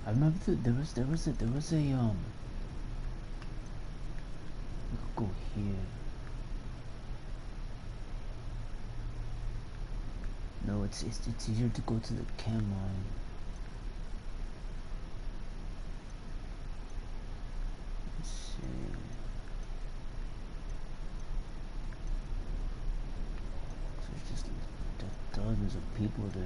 I remember there was a we could go here. No, it's easier to go to the cam line. Let's see. So it's just dozens of people there.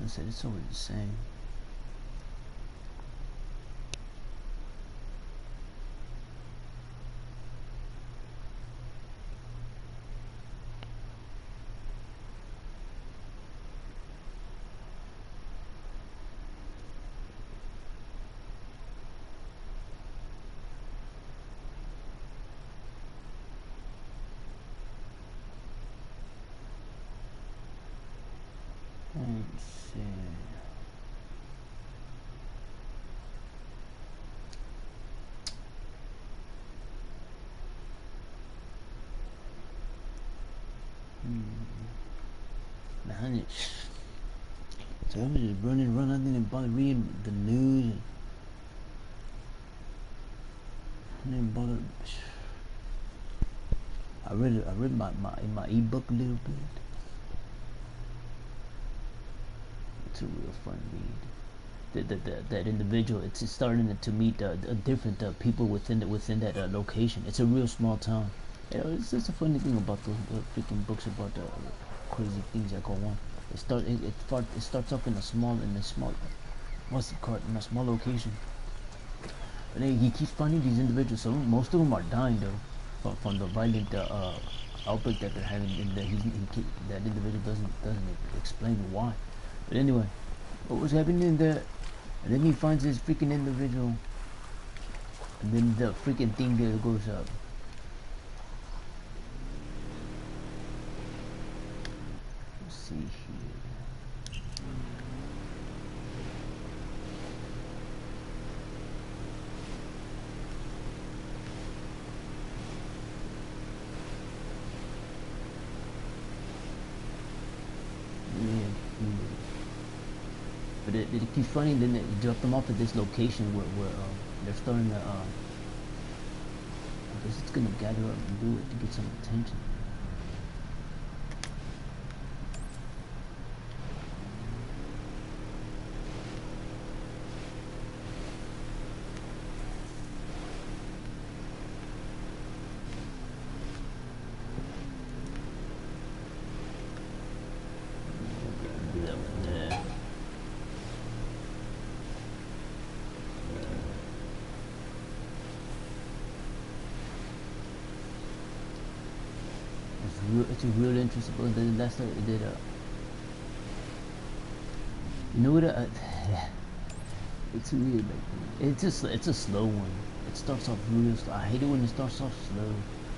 I said it's always the same. Let's see. Man, so I was just running around. I didn't bother reading the news. I didn't bother. I read my ebook a little bit. It's a real fun read. That individual, it's starting to meet different people within that location. It's a real small town. You know, it's just a funny thing about those freaking books about crazy things that go on. It starts off in a small what's it called, in a small location. But then he keeps finding these individuals. So most of them are dying though from the violent outbreak that they're having. And that individual doesn't explain why. But anyway, what was happening there? And then he finds this freaking individual, and then the freaking thing there goes up. Let's see here. But it keeps funny. Then it dropped them off at this location where they're starting to. I guess it's gonna gather up and do it to get some attention. It's real interesting. But the last time it did you know what? It's weird. Like it's a slow one. It starts off real slow. I hate it when it starts off slow.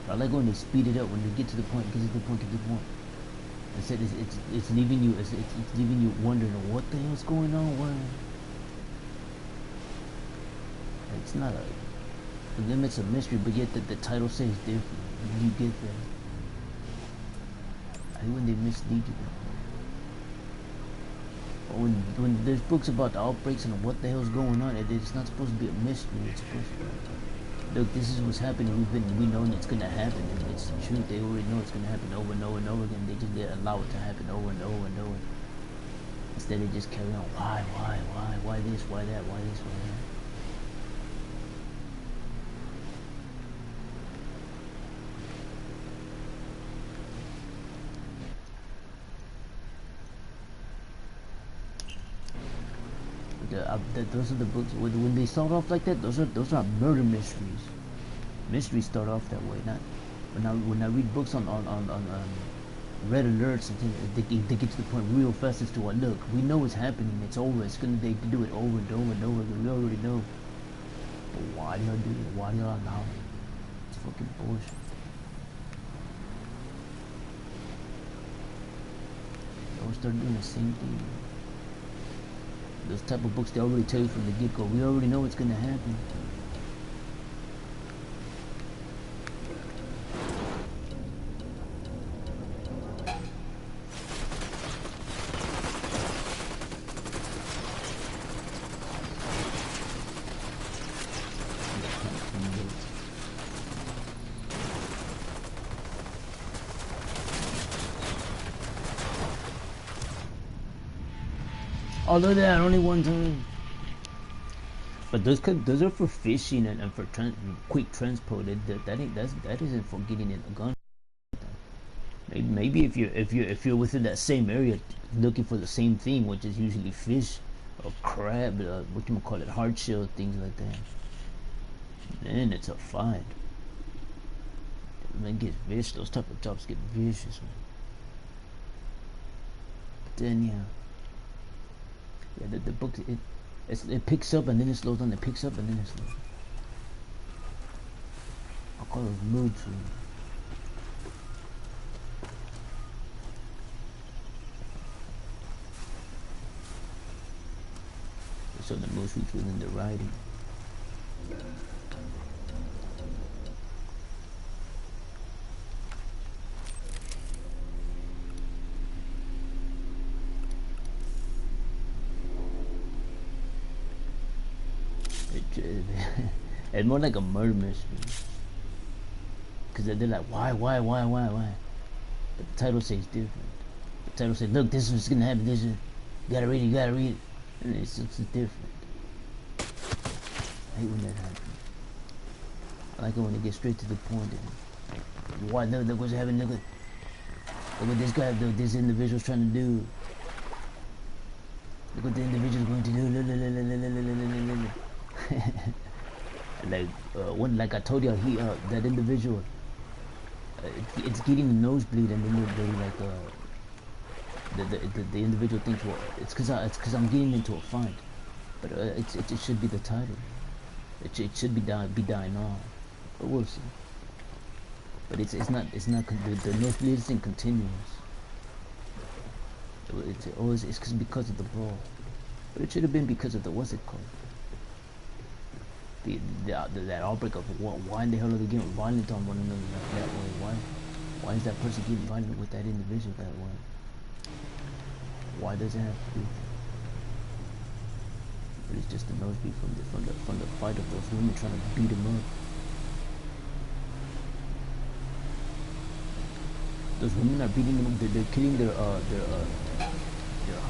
I like when they speed it up when they get to the point. Get to the point. Get to the point. I said it's leaving you. It's leaving you wondering what the hell's going on. What? It's not a. For them, it's a mystery, but yet the title says different. You get that. I hate when they mislead you. When there's books about the outbreaks and what the hell's going on, it's not supposed to be a mystery. It's supposed to be, look, this is what's happening. We know it's gonna happen, and it's the truth. They already know it's gonna happen over and over and over again. They just allow it to happen over and over and over. Instead, they just carry on. Why this? Why that? Why this? Why that? Those are the books when they start off like that. Those are murder mysteries. Mysteries start off that way. Not when I read books on red alerts and things, they get to the point real fast as to what. Look, we know it's happening. It's over. They do it over and over and over again. We already know. But why do y'all do it? Why do y'all allow it? It's fucking bullshit. Don't start doing the same thing. Those type of books, they already tell you from the get-go. We already know what's gonna happen. Although that only one time. But those are for fishing and for quick transport. That isn't for getting in a gun. Maybe if you're within that same area looking for the same thing, which is usually fish or crab, what you call it, hard shell, things like that. Then it's a find. Man, get vicious. Those type of jobs get vicious, man. But then yeah, the book it picks up and then it slows down. It picks up and then it slows down. I call those mood swings. So the mood swings within the writing. It's more like a murder mystery. Because they're like, why? But the title says different. The title says, look, this is what's gonna happen. This is, you gotta read it. And it's different. I hate when that happens. I like it when they get straight to the point. And why? Look what's happening. Look what this guy, this individual's trying to do. Look what the individual's going to do. Like when, like I told you, that individual, it's getting the nosebleed, and then they're like, the individual thinks, well, it's because I'm getting into a fight, but it should be the title. It should be dying off, but we'll see. But it's not the nosebleed isn't continuous. It's always because of the brawl, but it should have been because of the, what's it called? That outbreak of why in the hell are they getting violent on one another that way? Why is that person getting violent with that individual that way? Why does it have to do that? But it's just the nosebleed from the fight of those women trying to beat him up. Those women are beating them up. They're killing their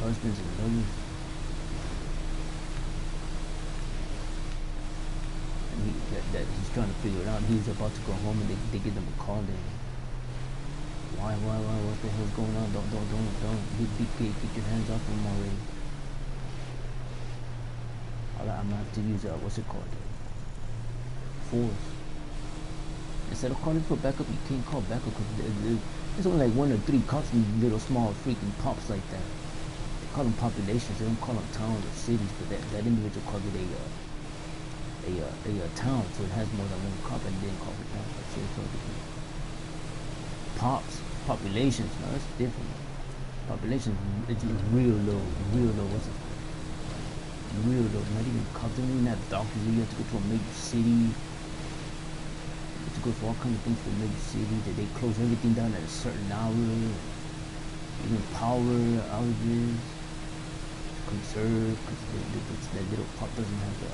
husbands and brothers. That he's trying to figure it out. He's about to go home and they give them a call there. Why, what the hell's going on? Don't, get your hands off him already. I'm gonna have to use, what's it called? Force. Instead of calling for backup, you can't call backup because there's only like 1 or 3 cops in little small freaking pops like that. They call them populations, they don't call them towns or cities, but that individual called it a town, so it has more than 1 cop, and then call it town. That's it, so pops, populations, no, that's different. Populations, it's real low, what's it called? Real low, not even cops, they don't even have doctors. You have to go to a major city. You have to go for all kinds of things for a major city, that they close everything down at a certain hour. Even power outages, conserve, because that little pop doesn't have the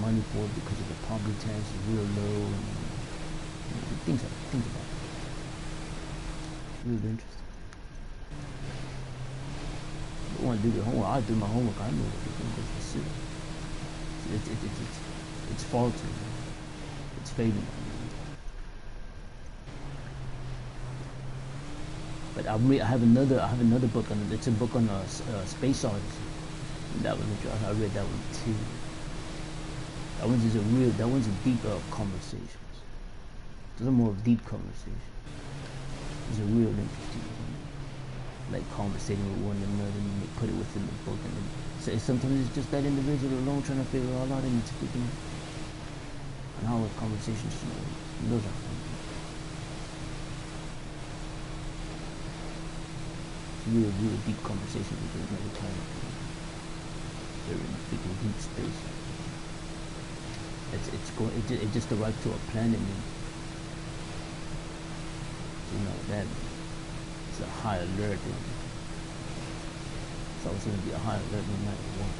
money for it because of the property tax is real low, and think about it. It's really interesting. I want to do the homework. I do my homework. I know what it's going to go for city. It's faulty. It's fading. But I have another book on it. It's a book on space odyssey. That one I read that one too. That one's a deep conversations. Those are more deep conversations. These are real interesting. Like conversating with one another, and they put it within the book, and then sometimes it's just that individual alone trying to figure it all out, and it's speaking and how the conversations flow. Those are fun. Real deep conversations with another time. They're in freaking deep space. It just arrived to a planet, and you know that it's a high alert. And it's always going to be a high alert no matter what.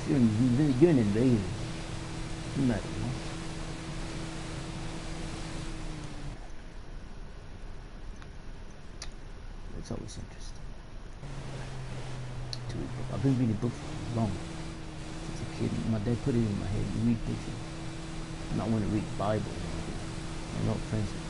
You're an invader, no matter what. It's always interesting. I've been reading books for long. Since a kid, my dad put it in my head. You read books. And I want to read the Bible. I'm not friends with.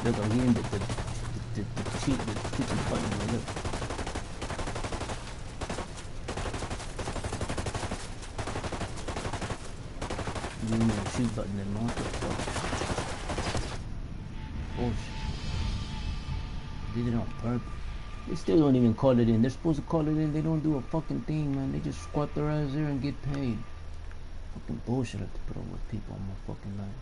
Look, I'm hearing the cheat button. Look. I'm hearing the shoot button in market. Bullshit. Did it on purpose. They still don't even call it in. They're supposed to call it in. They don't do a fucking thing, man. They just squat their ass there and get paid. Fucking bullshit I have to put up with people on my fucking life.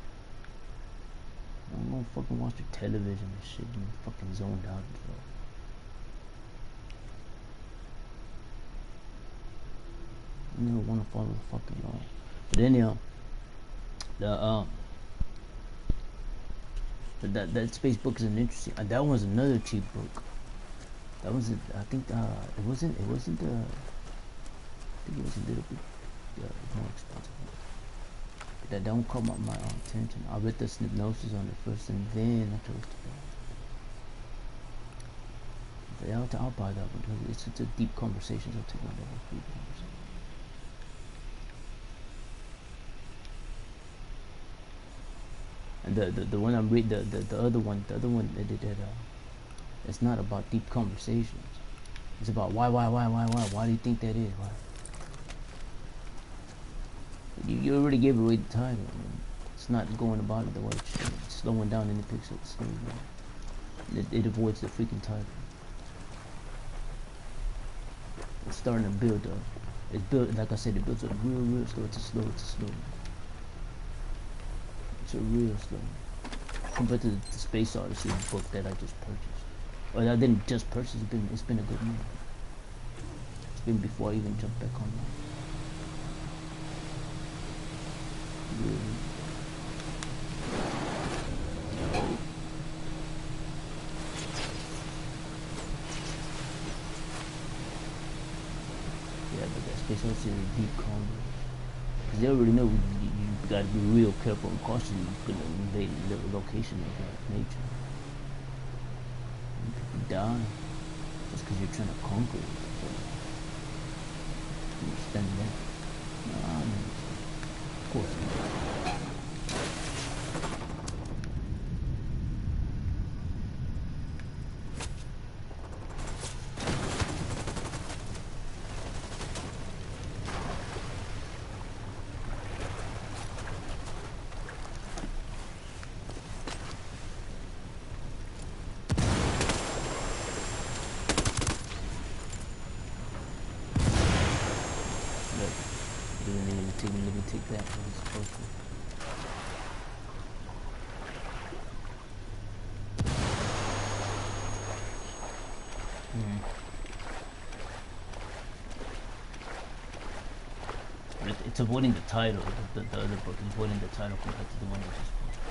I'm gonna fucking watch the television and shit and fucking zoned out and stuff. You never wanna follow the fucking law. But anyhow, that space book is an interesting. That was another cheap book. That was I think it wasn't I think it was a little bit more expensive. That don't caught my attention. I read the synopsis on it first and then I chose to buy it. I'll buy that one because it's a deep conversation. So I'll take one of those deep conversations. And the one I'm reading, the other one that it's not about deep conversations. It's about why do you think that is? Why? You already gave away the title. I mean, it's not going about it the way it should. It's slowing down in the pixel. It's slowing down. It avoids the freaking title. It's starting to build up. It's built, like I said, it builds up real slow. It's a slow. It's a real slow. Compared to the Space Odyssey book that I just purchased. Or I didn't just purchase. It's been a good month. It's been before I even jumped back online. Yeah, but that Space Odyssey is a deep combo. Because they already know you gotta be real careful and cautious. You're gonna invade the location of nature. And people die just because you're trying to conquer it. So, you understand that? No, I mean, of course not. Let me take that what it's supposed to. It's avoiding the title. The other book is avoiding the title compared to the one I just posted.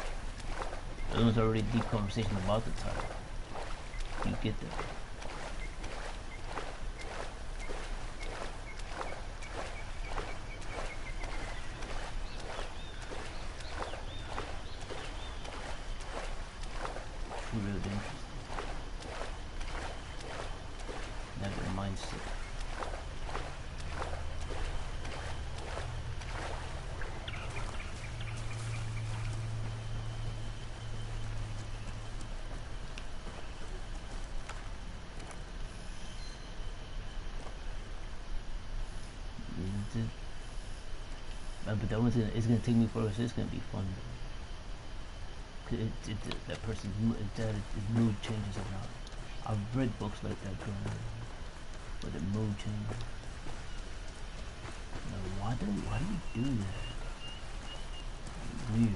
There was already a deep conversation about the title. You get that. Really interesting. Never mindset. But that one's it's gonna take me further. So it's gonna be fun. That person's his mood changes a lot. I've read books like that growing up, but the mood changes. You Why do you do that? Weird.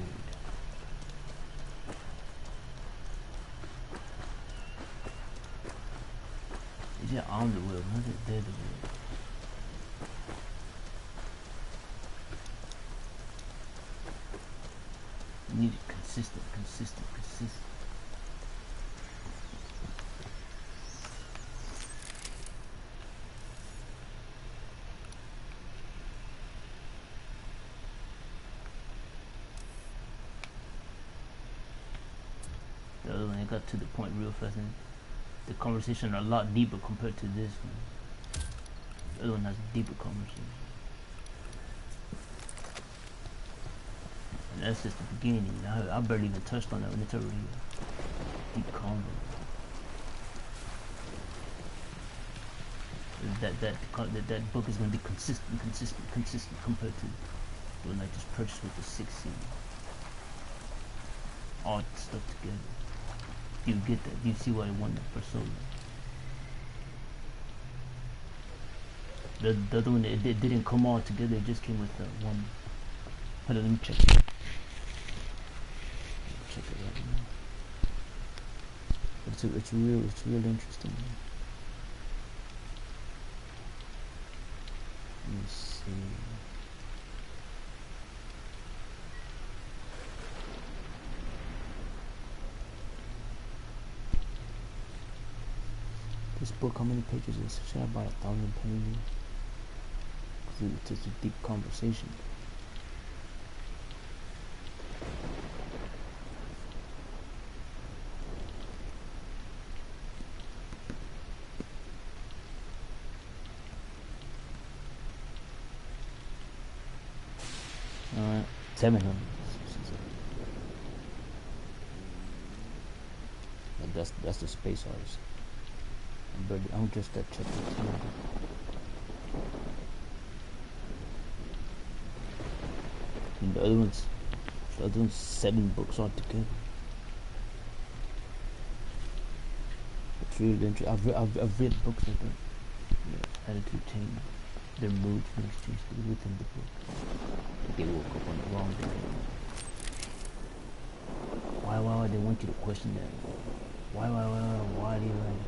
Is it on the wheel? Not that they're the wheel. You need it consistent. The other one, I got to the point real fast, and the conversation a lot deeper compared to this one. The other one has a deeper conversation. And that's just the beginning. I barely even touched on that when it's already a deep convo. That book is going to be consistent compared to the one I just purchased with the 6C. All stuck together. Do you get that? Do you see why I won that for so long? The other one, it didn't come all together. It just came with one. Hold on, let me check it. Check it out now. It's real interesting. Let me see. This book, how many pages is it? Should I buy 1,000 pages? Because it's such a deep conversation. Alright, 700. That's the space artist. But I'm just at chapter 2. And the other one's 7 books altogether. It's really interesting. I've read books like that. Attitude change, their moods change within the book. Like they woke up on the wrong day. Why they want you to question that? Why do you like it?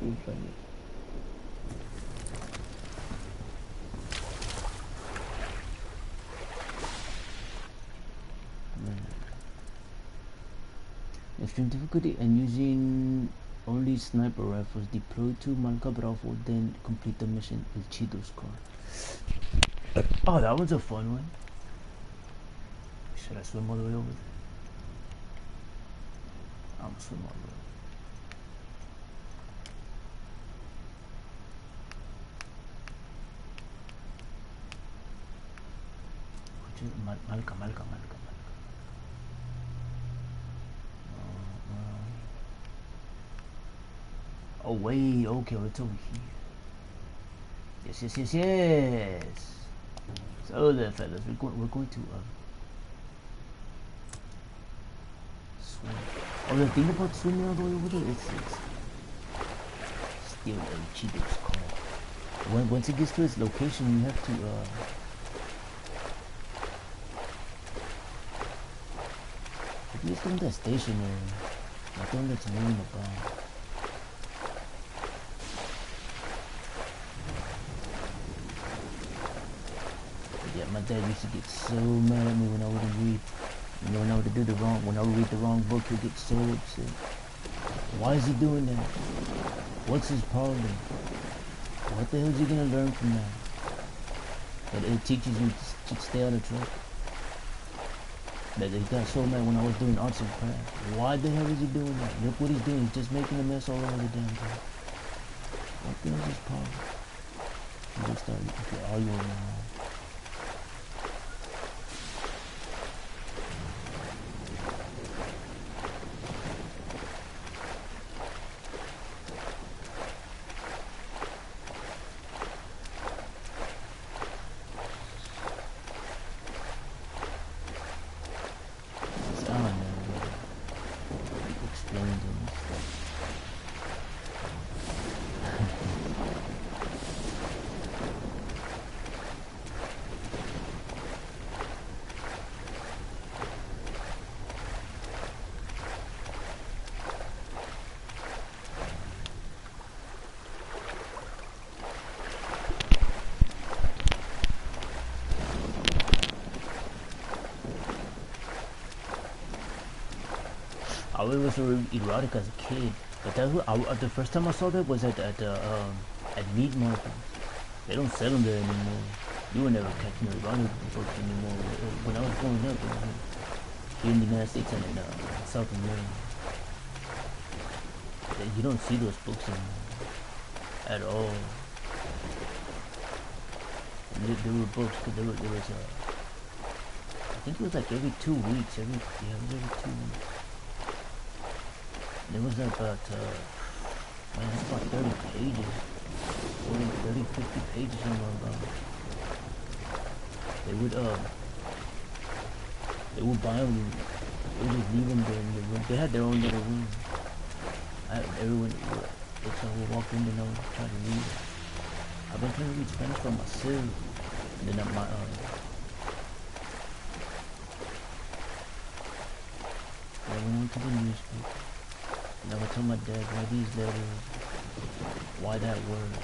You're funny. Extreme difficulty and using only sniper rifles. Deploy to Malka Bravo, then complete the mission with Cheeto's car. Oh, that one's a fun one. Should I swim all the way over there? I'm gonna swim all the way. Malka. Oh wait, okay, it's over here. Yes. So there, fellas, we're going to swim. Oh, the thing about swimming all the way over there, it's still a cheater's call. Once it gets to its location, you have to I think it's on that stationary. I think that's moving about. Yeah, my dad used to get so mad at me when I wouldn't read. You know, when I would when I would read the wrong book, he'd get so upset. Why is he doing that? What's his problem? What the hell is he gonna learn from that? But it teaches you to stay out of trouble. That he got so mad when I was doing arts and crafts. Why the hell is he doing that? Look what he's doing. He's just making a mess all over the damn place. What the hell is his problem? And they started arguing now. always was so erotic as a kid, but the first time I saw that was at meat markets. They don't sell them there anymore. You would never catch no erotic books anymore. When I was growing up, it was here in the United States and in South America, you don't see those books anymore at all. There were books, cause there was I think it was like every 2 weeks, it was every 2 weeks. There was about, man, it's about 30 pages, 30, 50 pages somewhere about. They would buy them, they would just leave them there in the room. They had their own little room. Everyone, so we walk in and I would try to read. I've been trying to read Spanish for myself, and then I went to the newspaper, and I would tell my dad why these letters, why that word.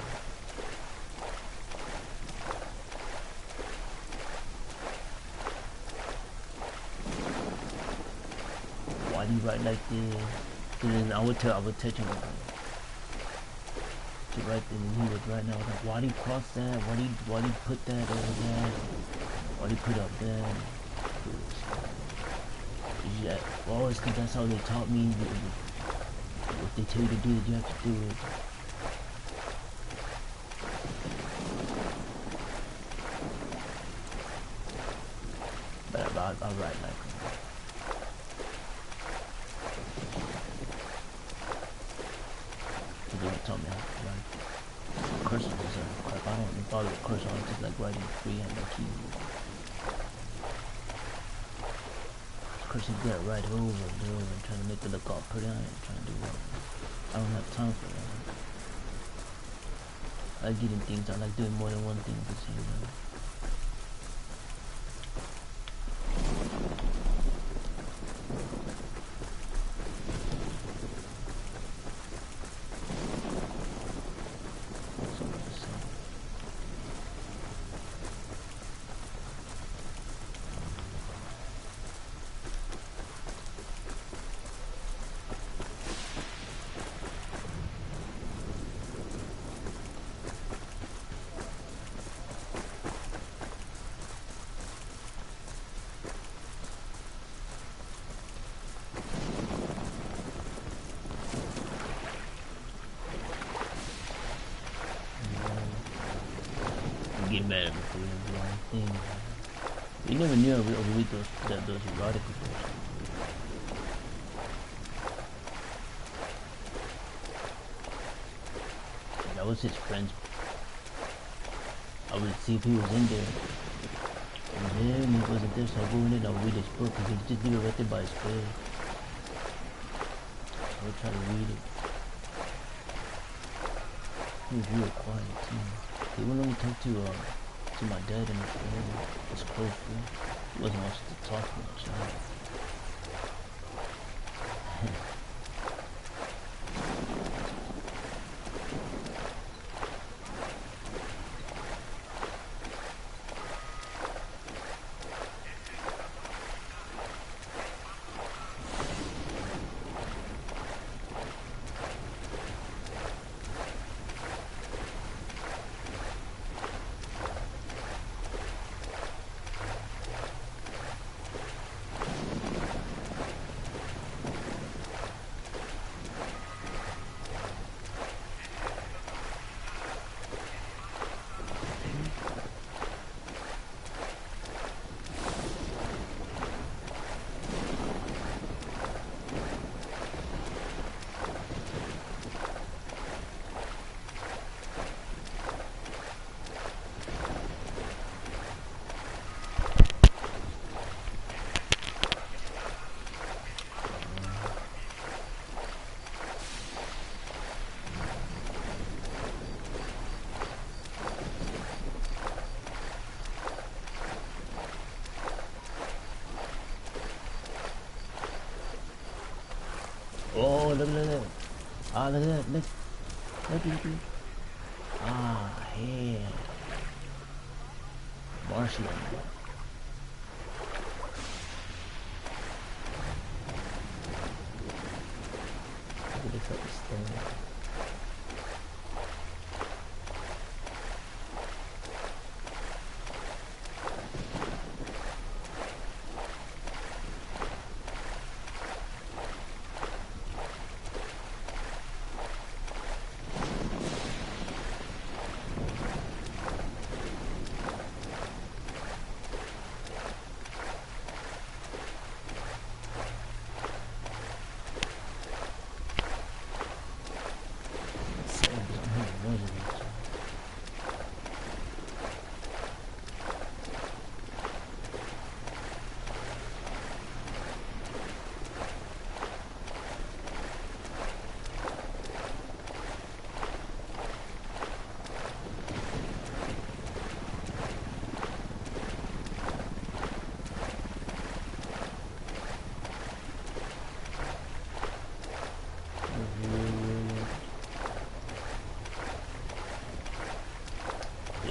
Why do you write like this? And then I would touch him to write, and he would write. And I was like, why do you cross that? Why do you put that over that? Why do you put up that? Yeah, well, it's because that's how they taught me. What they tell you to do, you have to do it. But I'll write like them. They don't tell me how to write. Cursive is crap. I don't bother with cursive. I just like writing freehand like keyboard. Cursive got right over and over and trying to make it look all pretty. I ain't trying to do that. I don't have time for that. I like getting things. I like doing more than one thing at the same time. Get mad at me for doing the wrong thing. You never knew I would read those erotic books. That was his friend's. I would see if he was in there. And then he wasn't there, so I'll go in and I'll read his book because he just leave it right there by his bed. So I'll try to read it. He was real quiet too. He wouldn't only talk to my dad and his close friend. He wasn't much to talk much. Oh, look at that. Ah, look at that. Look. Ah, yeah. Marshland.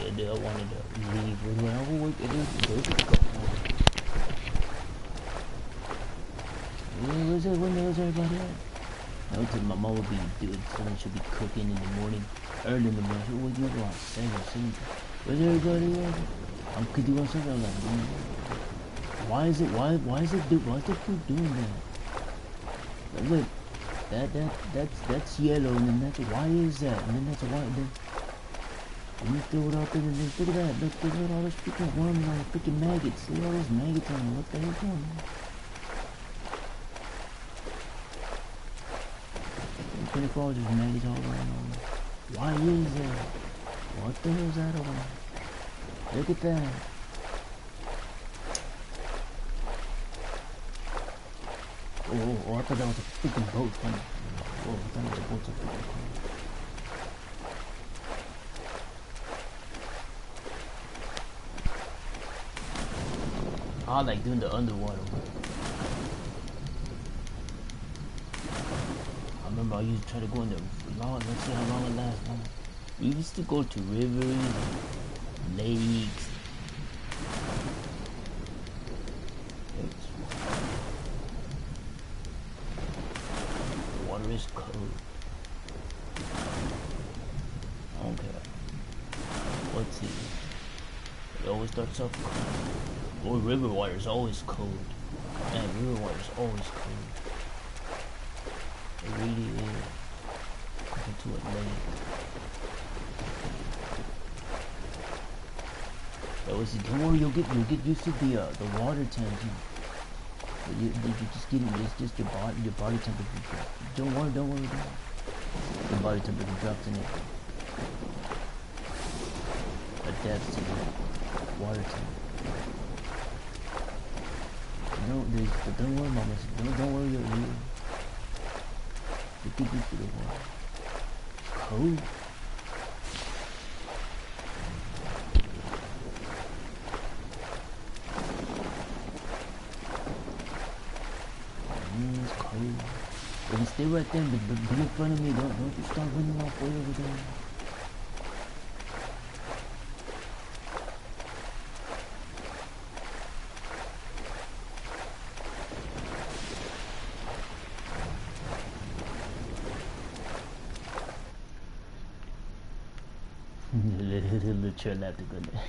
I wanted to leave. When I would work, it was go to the couple. Where's everybody at? I would tell my mom would be doing something. She'll be cooking in the morning, early in the morning. She'll wake me up around 7. Where's everybody at? Could you want something? I'm like, why is the food doing that? Look, that's yellow, and then that's why is that? And then that's white. Then you throw it out there, and then look at that. Look at all those freaking worms on the freaking maggots. See all those maggots on there. What the hell's going on? 24 hours, there's maggots all around. Why is that? What the hell's that over? Look at that. Oh, I thought that was a freaking boat. Oh, I thought it was a boat. I like doing the underwater one. I remember I used to try to go in there long. Let's see how long it lasts. We used to go to rivers, lakes. Water is cold. I don't care. Let's see. It always starts off cold. Or river water is always cold. Man, river water is always cold. It really is. Compared to a lake. Don't worry, you'll get used to the water temperature. You just get it. It's just your body temperature. Don't worry. Your body temperature drops in it. Adapts to the water temperature. Don't worry, mama. Don't worry. You get used to the water. Cold. It's cold. But you stay right there, but be in front of me. Don't you start running off way over there. Little chair left to go there.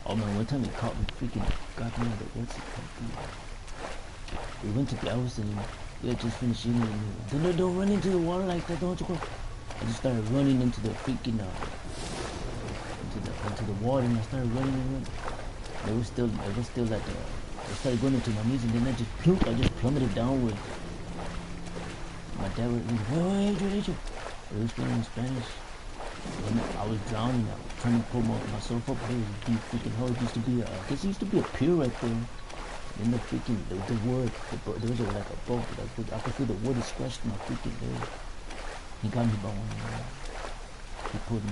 Oh man, one time he caught me freaking goddamn what's it called? We went to Dallas and we had just finished eating and don't run into the water like that, don't you go. I just started running into the freaking into the water and I started running. It was still at the I started going into my knees and then I just plummeted downwards. My dad was wait, Adrian. It was speaking in Spanish. And I was drowning. I was trying to pull myself up. There was a deep freaking hole. It used to be I guess it used to be a pier right there. And the freaking the wood. There was like a boat. I could feel the water scratched my freaking leg. He got me by one hand. He pulled me.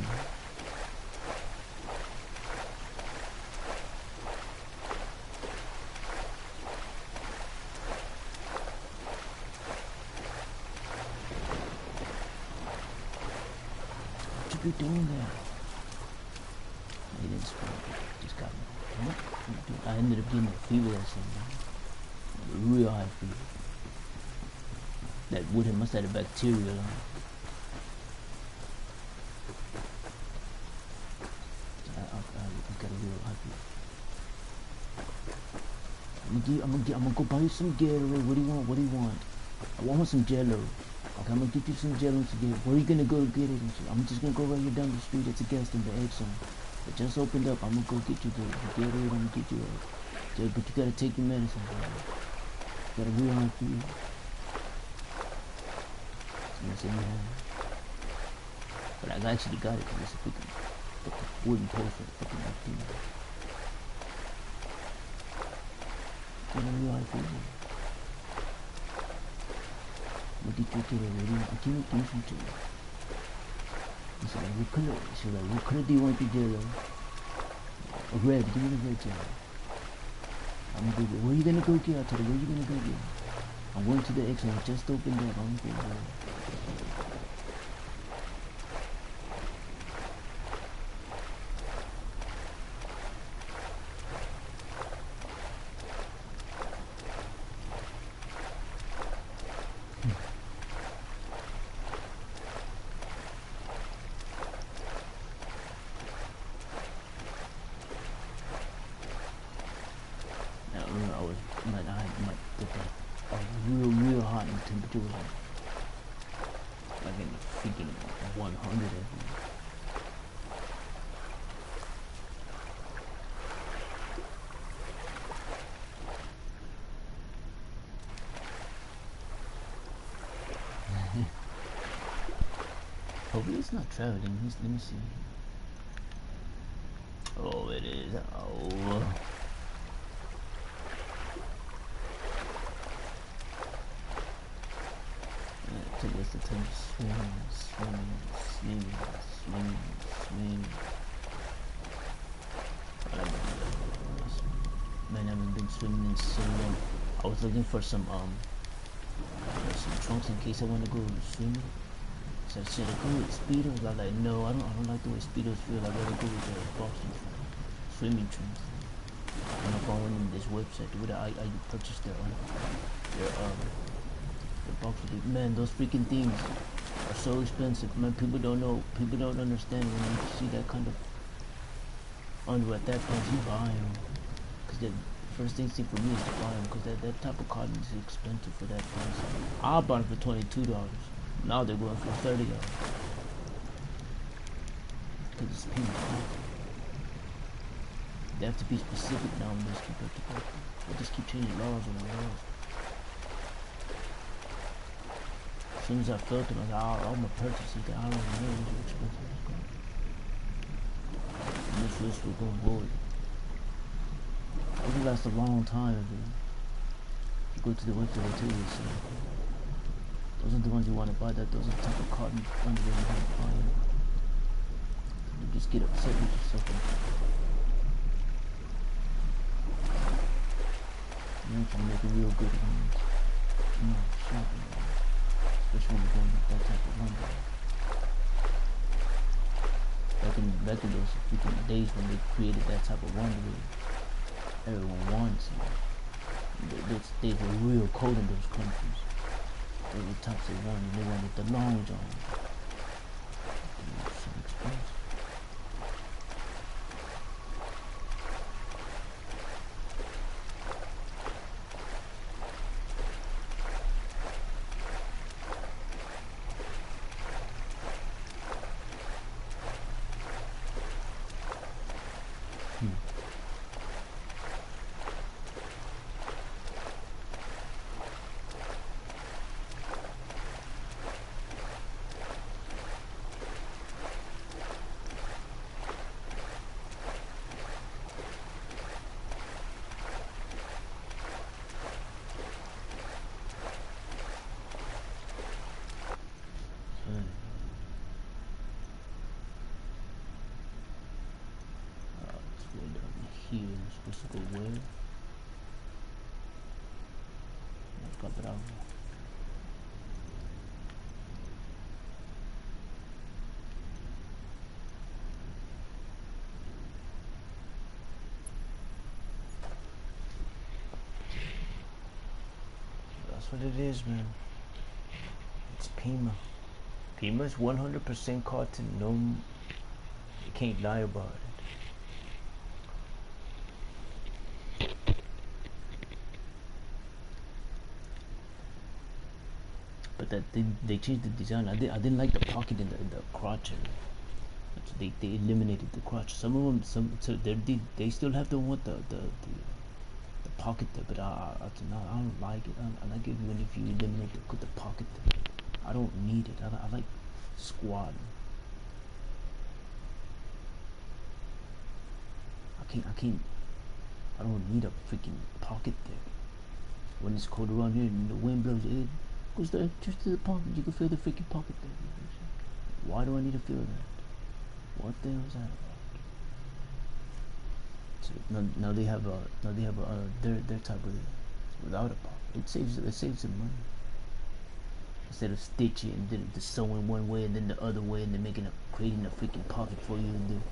What you doing there? He didn't speak. Just got me. I ended up getting a fever or something. Real high fever. That wood must have had a bacteria on it. I got a real high fever. I'm gonna go buy you some Gatorade. What do you want? I want some Jello. Okay, I'm gonna get you some Jello to get. Where are you gonna go to get it? I'm just gonna go right here down the street. It's a gas station, the egg zone. It just opened up. I'm gonna go get you the Gatorade. I'm gonna get you a. But you gotta take your medicine, bro. You got a real high fever. But I actually got it because it's a freaking wooden post for the freaking thing. Got a real high fever. What did you get already? I can't give some to you. He said, what color? She was like, what color do you want your Jello? A red, give me the red Jello. I'm gonna go get. Where you gonna go get? I told her, where you gonna go get? I'm going to the exit. I just opened up. I'm gonna go. I was might get that. I was real hot, and the temperature was like in the freaking 100 everywhere. Hopefully it's not traveling. Let me see. Oh, it is. Oh. Take us the time to swing. Man, I haven't been swimming in so long. I was looking for some trunks in case I want to go swimming. So should I go with speedos? I was like, no, I don't like the way speedos feel. I'd rather go with the boxing swimming trunks. And I'm going on this website where I purchased their boxing. Man, those freaking things are so expensive. Man, people don't know. People don't understand when you see that kind of underwear at that price. You buy them because the first instinct for me is to buy them because that type of cotton is expensive for that price. I bought it for $22. Now they're going for $30. Because it's pink. They have to be specific nowadays compared to cotton. They just keep changing laws on the laws. As soon as I felt it, I was like, I'm gonna purchase it. I don't know, it's expensive. And this list will go forward. It will last a long time, dude. You go to the website too, so those are the ones you want to buy. Those are the type of cotton underwear you want to buy. You just get upset with yourself. You can make a real good ones. Shopping. Especially when you're going with that type of underwear. Back in those freaking days when they created that type of underwear, everyone wants it. Those days were real cold in those countries. They were tops they wanted. They wanted the long john. It was so expensive. Here, I'm supposed to go where? Bravo. That's what it is, man. It's Pima. Pima's 100% cotton. No, you can't lie about it. But that they changed the design. I didn't like the pocket in the crotch area. So they eliminated the crotch. Some of them, so they still have the one the pocket there, but I don't like it. I like it when if you eliminate the pocket there. I don't need it. I like squatting. I don't need a freaking pocket there. When it's cold around here and the wind blows, it goes there just to the pocket. You can feel the freaking pocket there. Why do I need to feel that? What the hell is that about? So now they have their type of without a pop. It saves some money instead of stitching and then the sewing one way and then the other way and then creating a freaking pocket for you and then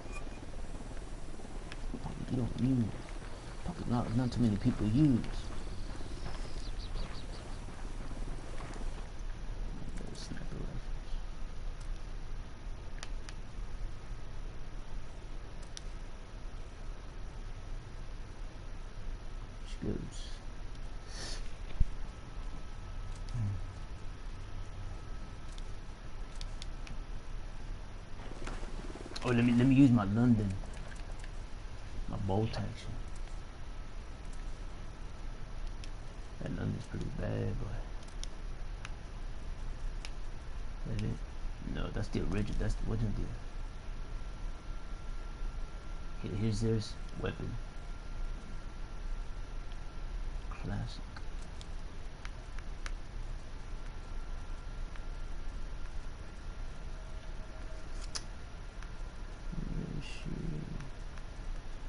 you don't use pocket. Not too many people use. Sniper rifles. Which goes. Oh, let me use my London, my bolt action. That London's pretty bad, boy. That it? No, that's the original. That's the original deal. Here's theirs weapon. Classic.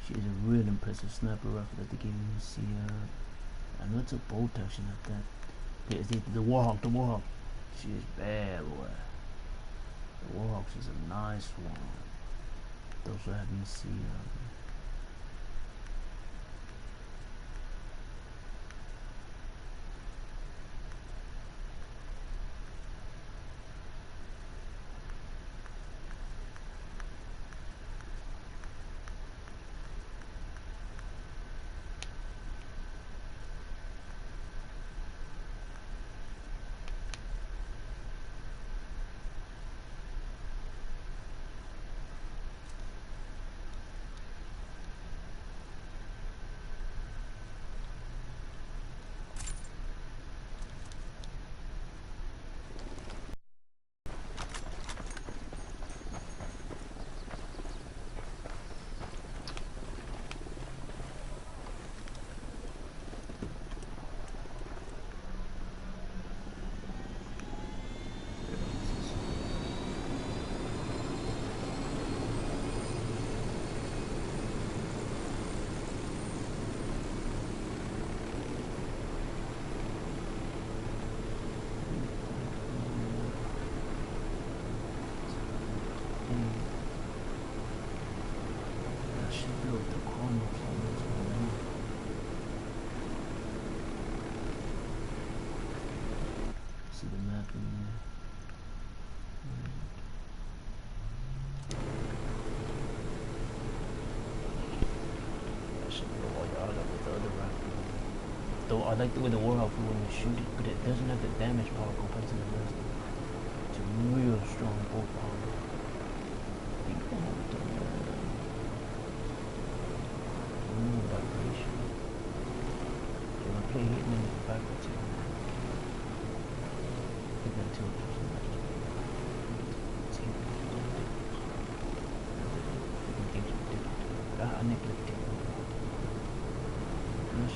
She is a real impressive sniper rifle that they gave me. See, I know it's a bolt action like that. Here's the Warhawk. The Warhawk. She is bad, boy. The Warhawk is a nice one. Those who haven't seen. See the map in there. I should blow all y'all up with the other rifle. Though I like the way the Warhawk when you shoot it, but it doesn't have the damage power compared to the rest. It's a real strong bolt power. You can have the vibration. If I play hitting in the backwards here. That too. I neglected. Yes.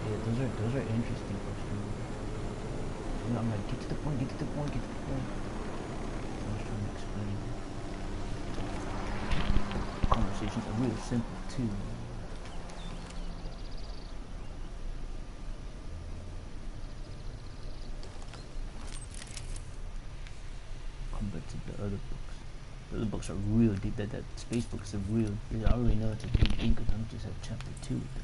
Yeah, those are interesting for sure. You know, I'm like, get to the point. Conversations are real simple too. Compared to the other books. The other books are real deep. That space books are real. I already know it's a deep thing because I'm just at chapter 2 of them.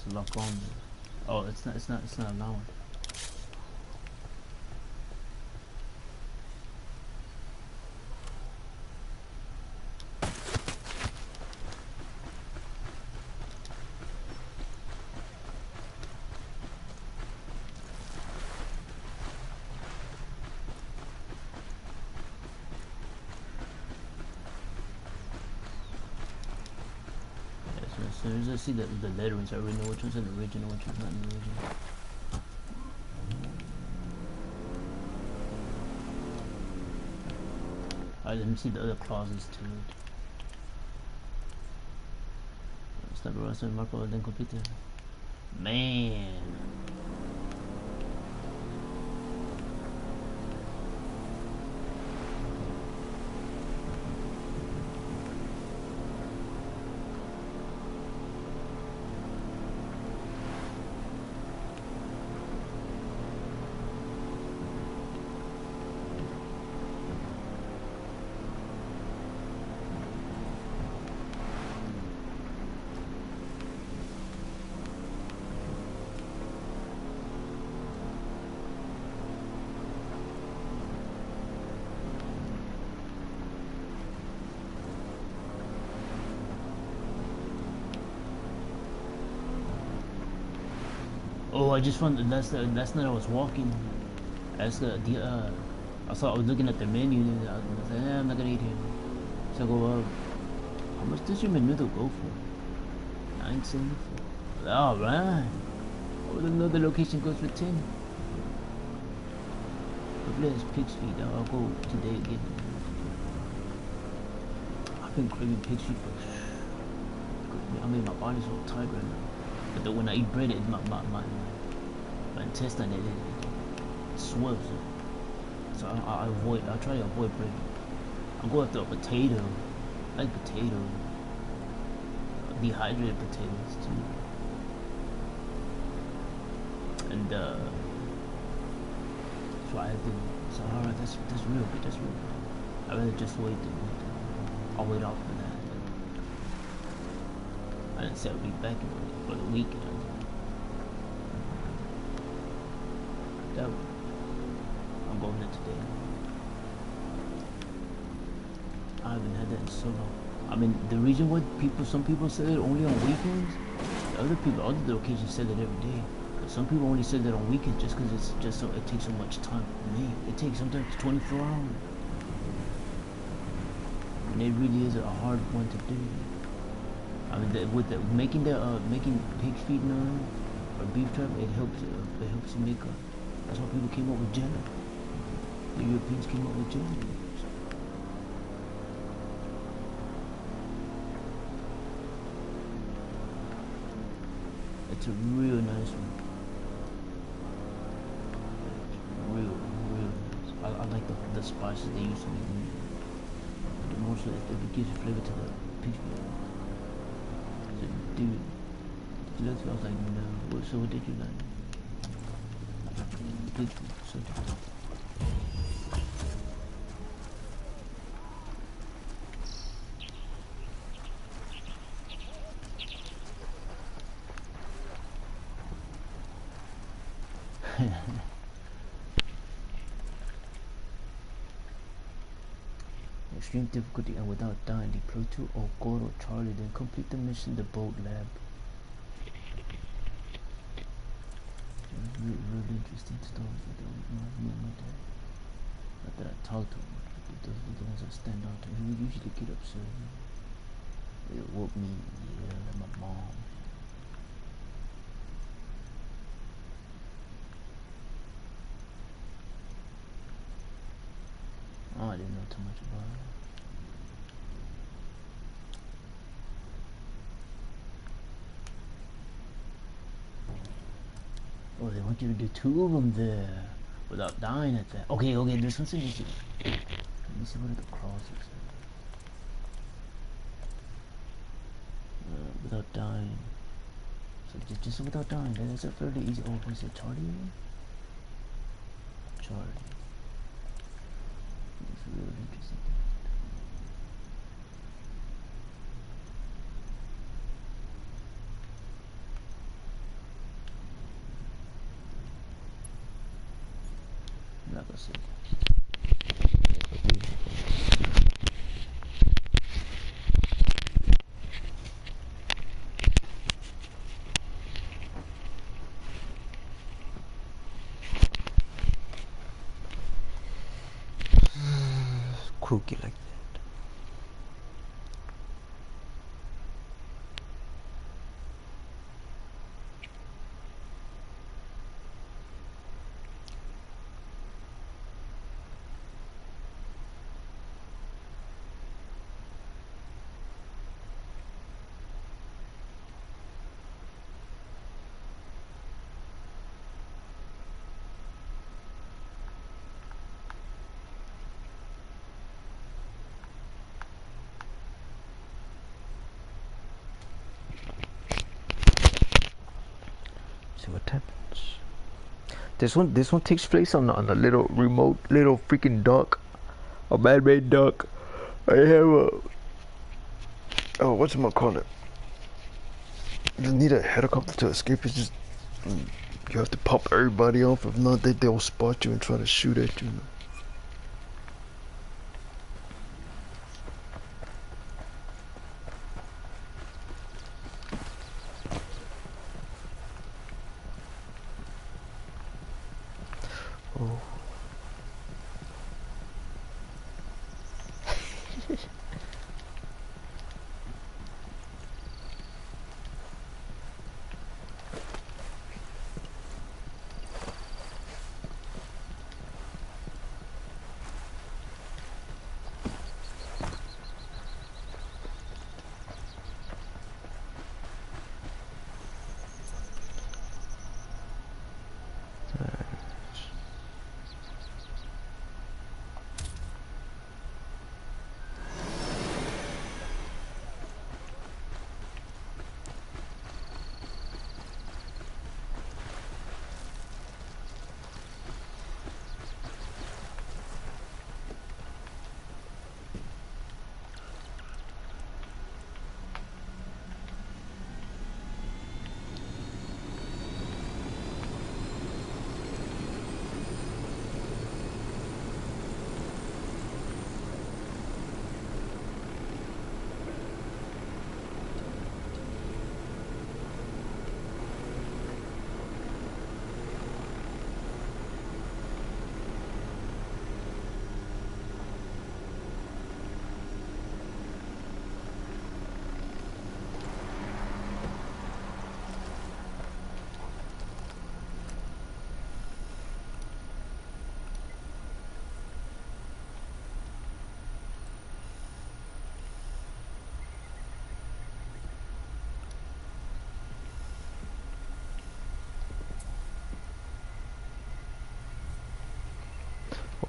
There's a lock on there. Oh, it's not allowing. As soon as I see the letterings, I already know which one's an original, which one's not an original. Alright, let me see the other clauses to it. Sniper rifle, marco, then computer. Man. Oh, I just found last night I was walking. I was looking at the menu and I was like, I'm not gonna eat here. So I go up. How much does your menu go for? $9.74. Alright. Oh, another location goes for 10. Hopefully it's pig's feet. I'll go today again. I've been craving pig's feet, but I mean my body's all tired right now. But when I eat bread, my intestine it swells. So I try to avoid bread. I'll go after a potato. I like potato. Dehydrated potatoes too. And so I have to. So alright, that's real good. That's real good. I'd rather just wait. I'll wait off for that. I didn't say I'd be back for the weekend. I'm going there today. I haven't had that in so long. I mean, the reason why some people sell it only on weekends, other locations sell it every day. But some people only sell it on weekends just because it takes so much time to make. It takes sometimes 24 hours. And it really is a hard one to do. I mean, making pig's feet now or beef trap, it helps you make a. That's why people came up with jello. The Europeans came up with jello. It's a real nice one. Real nice. I like the spices they use to make it. The more so it gives flavor to the pig's feet. So, dude, did you like it? I was like, no. So what did you like? So extreme difficulty and without dying, deploy to Ogoro Charlie, then complete the mission, the boat lab. Really interesting stories that reminds me of my dad. Not that I talk to him, but those are the ones that stand out to me. He would usually get upset. It woke me, yeah, like my mom. Oh, I didn't know too much about it. Oh, they want you to do 2 of them there without dying at that. Okay, there's something you should. Let me see what are the clauses. Without dying. So just without dying. That's a fairly easy. Oh, what is it, Charlie? Charlie. It's really interesting. see. Crooked like that. See what happens. This one takes place on a little remote little freaking dock, a man-made dock. I have a what's it call it? You need a helicopter to escape. It's just you have to pop everybody off. If not, they'll spot you and try to shoot at you. Oh.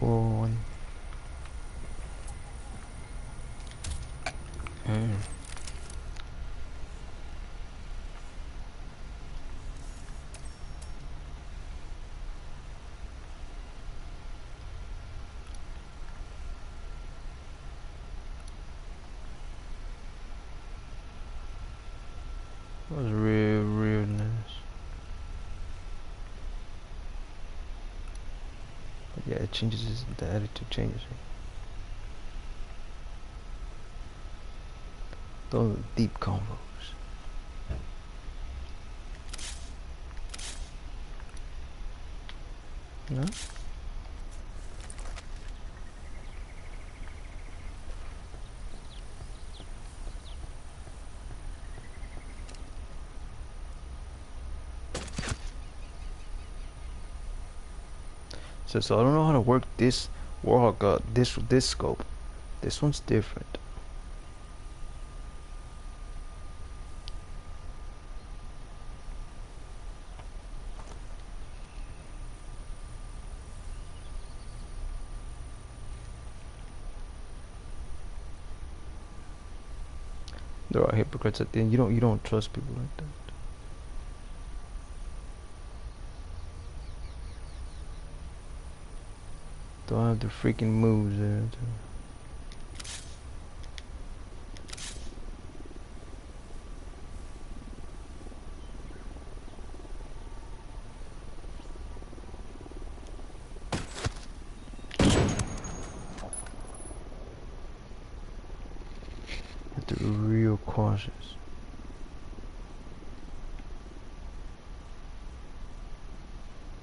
Oh. That was real nice. But yeah, it changes, the attitude changes. Those are deep combos. No? So I don't know how to work this Warhawk, this scope. This one's different. There are hypocrites at the end. You don't trust people like that. Don't have the freaking moves there. have to be real cautious.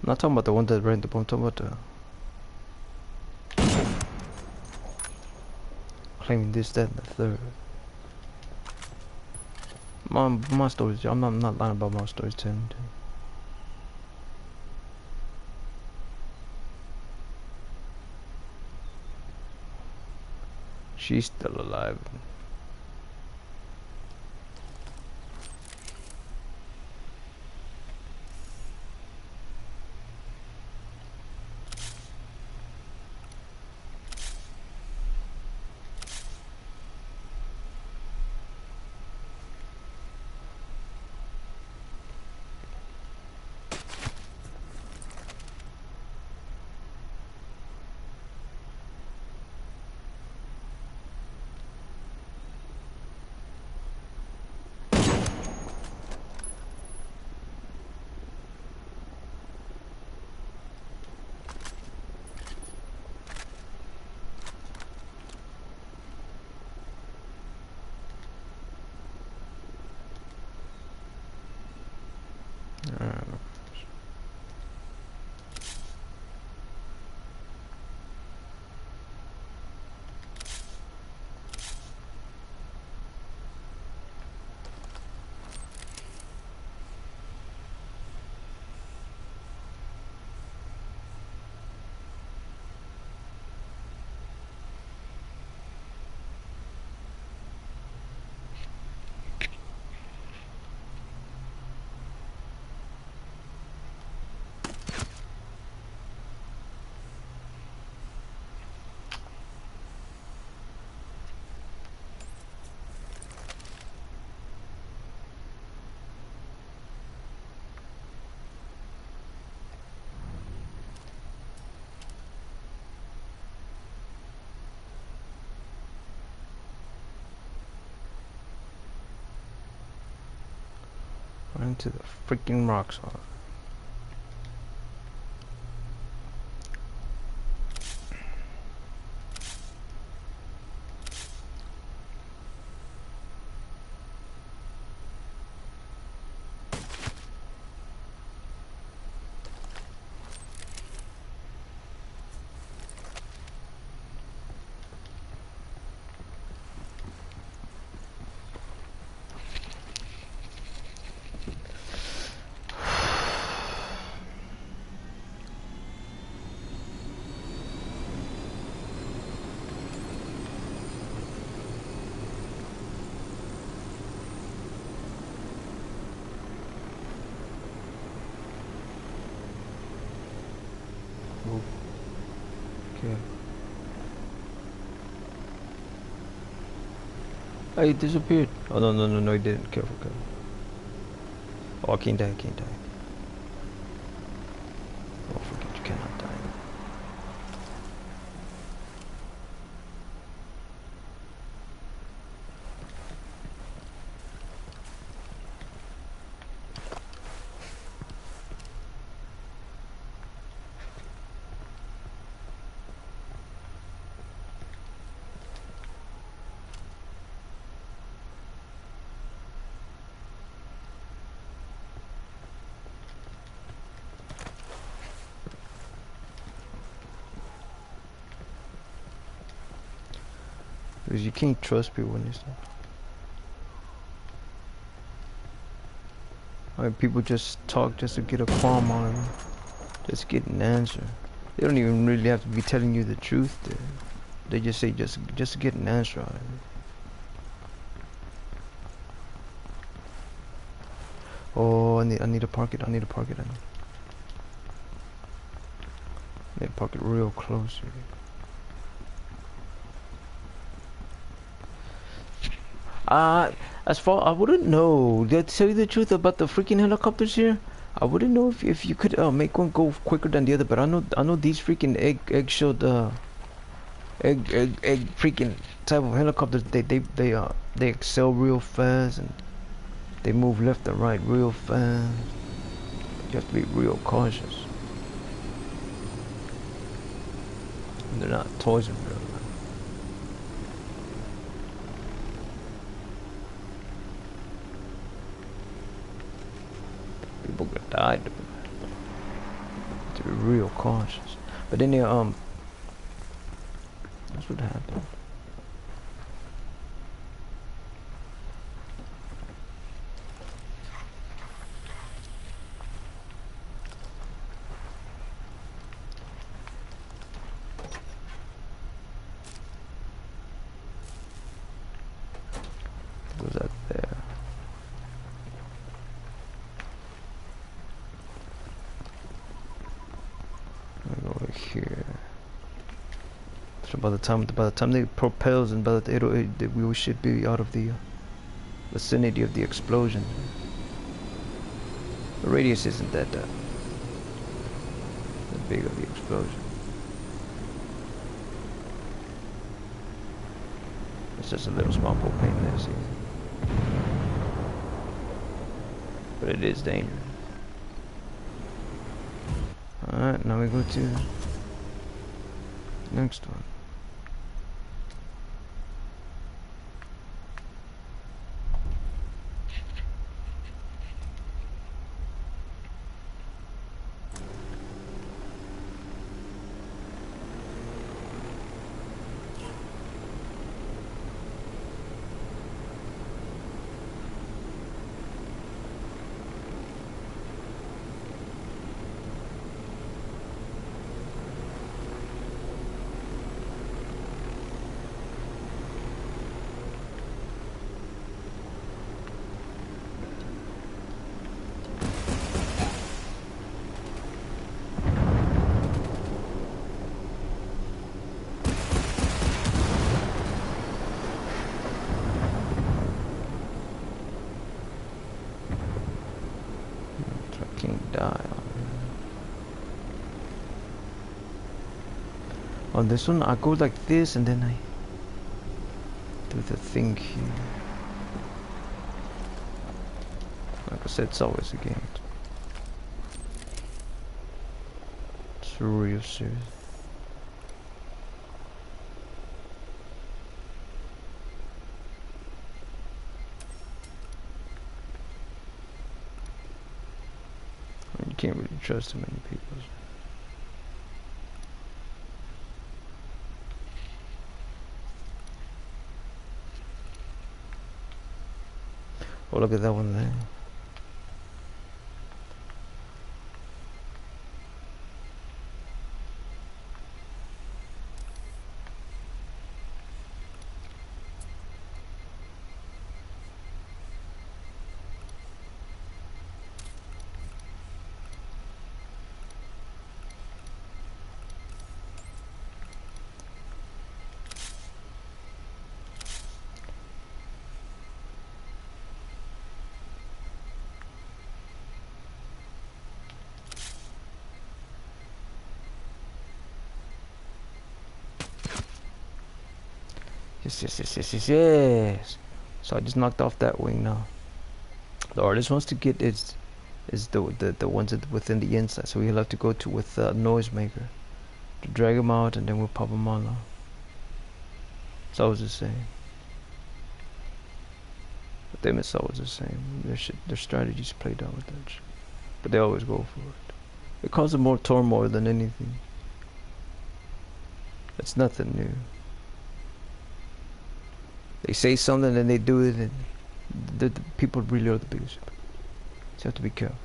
I'm not talking about the one that ran the bomb, I'm talking about the claiming this, that, and the third. My stories, I'm not lying about my stories telling. She's still alive. Into the freaking rocks on. Okay. Oh, he disappeared. Oh, no, he didn't. Careful. Oh, I can't die. Oh, forget, you cannot die. Because you can't trust people in this stuff. Like, people just talk just to get a palm on them. Just get an answer. They don't even really have to be telling you the truth. They just say just to get an answer out of it. Oh, I need to park it. I need to park it real close here. As far I wouldn't know. To tell you the truth about the freaking helicopters here, I wouldn't know if you could make one go quicker than the other. But I know these freaking egg freaking type of helicopters. They excel real fast and they move left and right real fast. You have to be real cautious. They're not toys in real life. People could die. To be real cautious. But then that's what happened. Goes out there. Go over here. So by the time they propels and we should be out of the vicinity of the explosion. The radius isn't that big of the explosion. It's just a little small propane there, see. But it is dangerous. Alright, now we go to the next one. On this one, I go like this and then I do the thing here. Like I said, it's always a game. It's real serious. You can't really trust too many people. Oh, look at that one there. Yes. So I just knocked off that wing now. The artist wants to get is the ones that within the inside. So we'll have to go to with the noisemaker to drag them out, and then we'll pop them all out. So I was just saying. But them is always the same. Their strategies played out with that shit. But they always go for it. It causes more turmoil than anything. It's nothing new. They say something and they do it, and the people really are the biggest. So you have to be careful.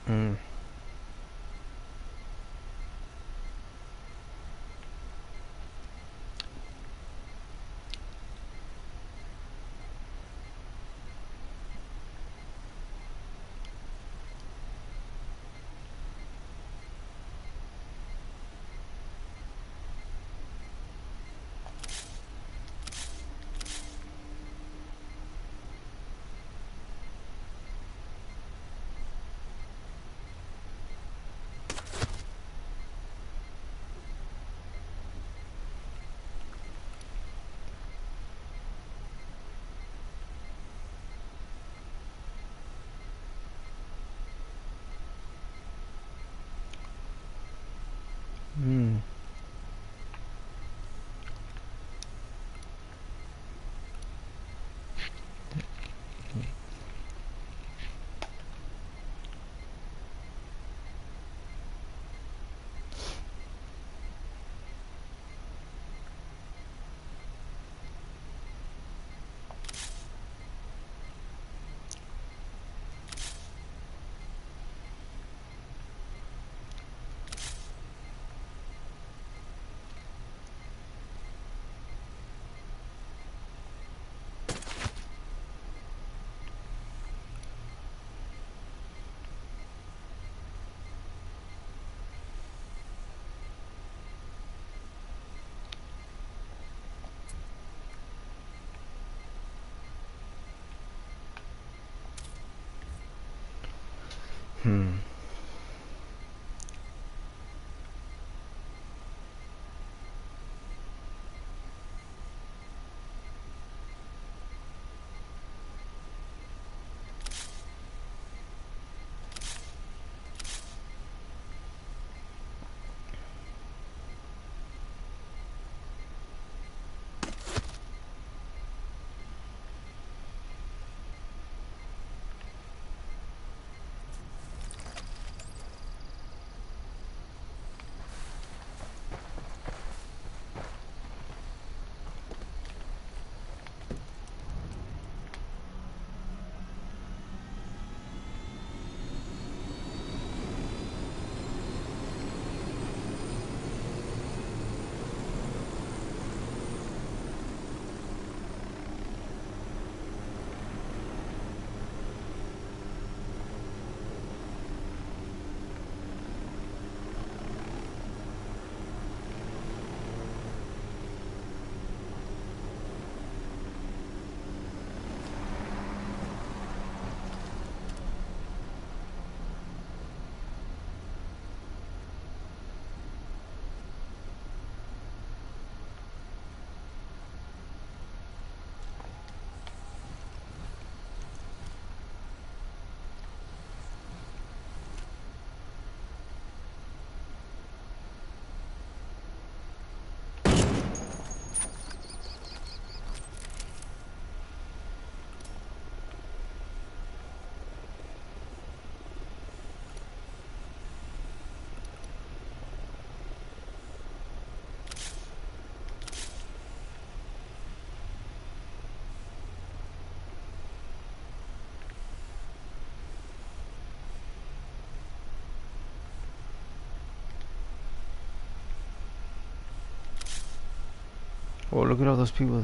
Mm. Mm. Hmm. Oh, look at all those people.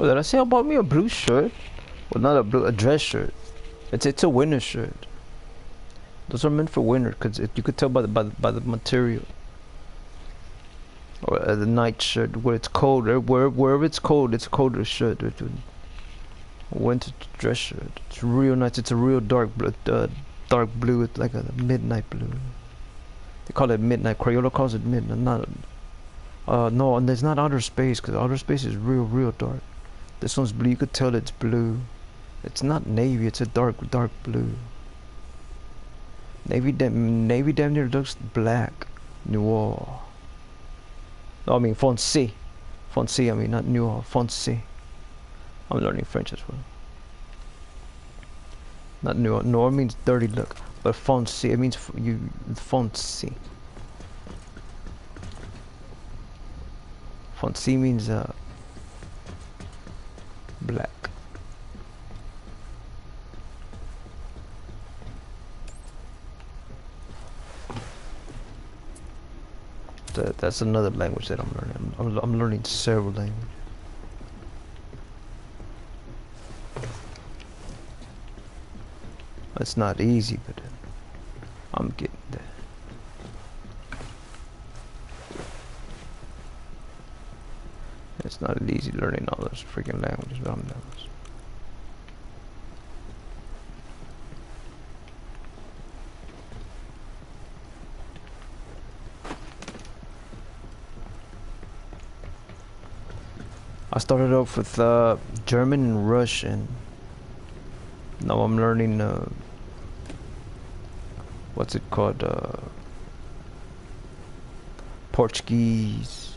Oh, did I say I bought me a blue shirt? Well, not a blue, a dress shirt. It's a winter shirt. Those are meant for winter, cause you could tell by the material. Or the night shirt where it's cold. Wherever it's colder shirt. A winter dress shirt. It's real nice. It's a real dark blue. It's like a midnight blue. They call it midnight. Crayola calls it midnight. Not. No, and there's not outer space, cause outer space is real dark. This one's blue. You could tell it's blue. It's not navy. It's a dark blue. Navy damn near looks black. Noir. No, I mean foncé. Foncé. I mean not noir. Foncé. I'm learning French as well. Not noir. Noir means dirty look, but foncé it means you foncé. Foncé means black. That's another language that I'm learning. I'm learning several languages. It's not easy, but I'm getting there. It's not easy learning all those freaking languages, but I'm done. I started off with German and Russian. Now I'm learning what's it called? Portuguese,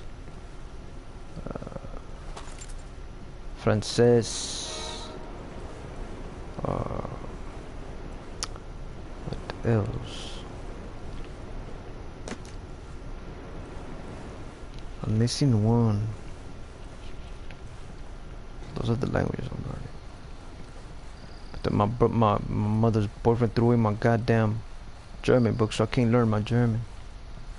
Frances. What else? I'm missing one. Those are the languages I'm learning. But my mother's boyfriend threw away my goddamn German book, so I can't learn my German.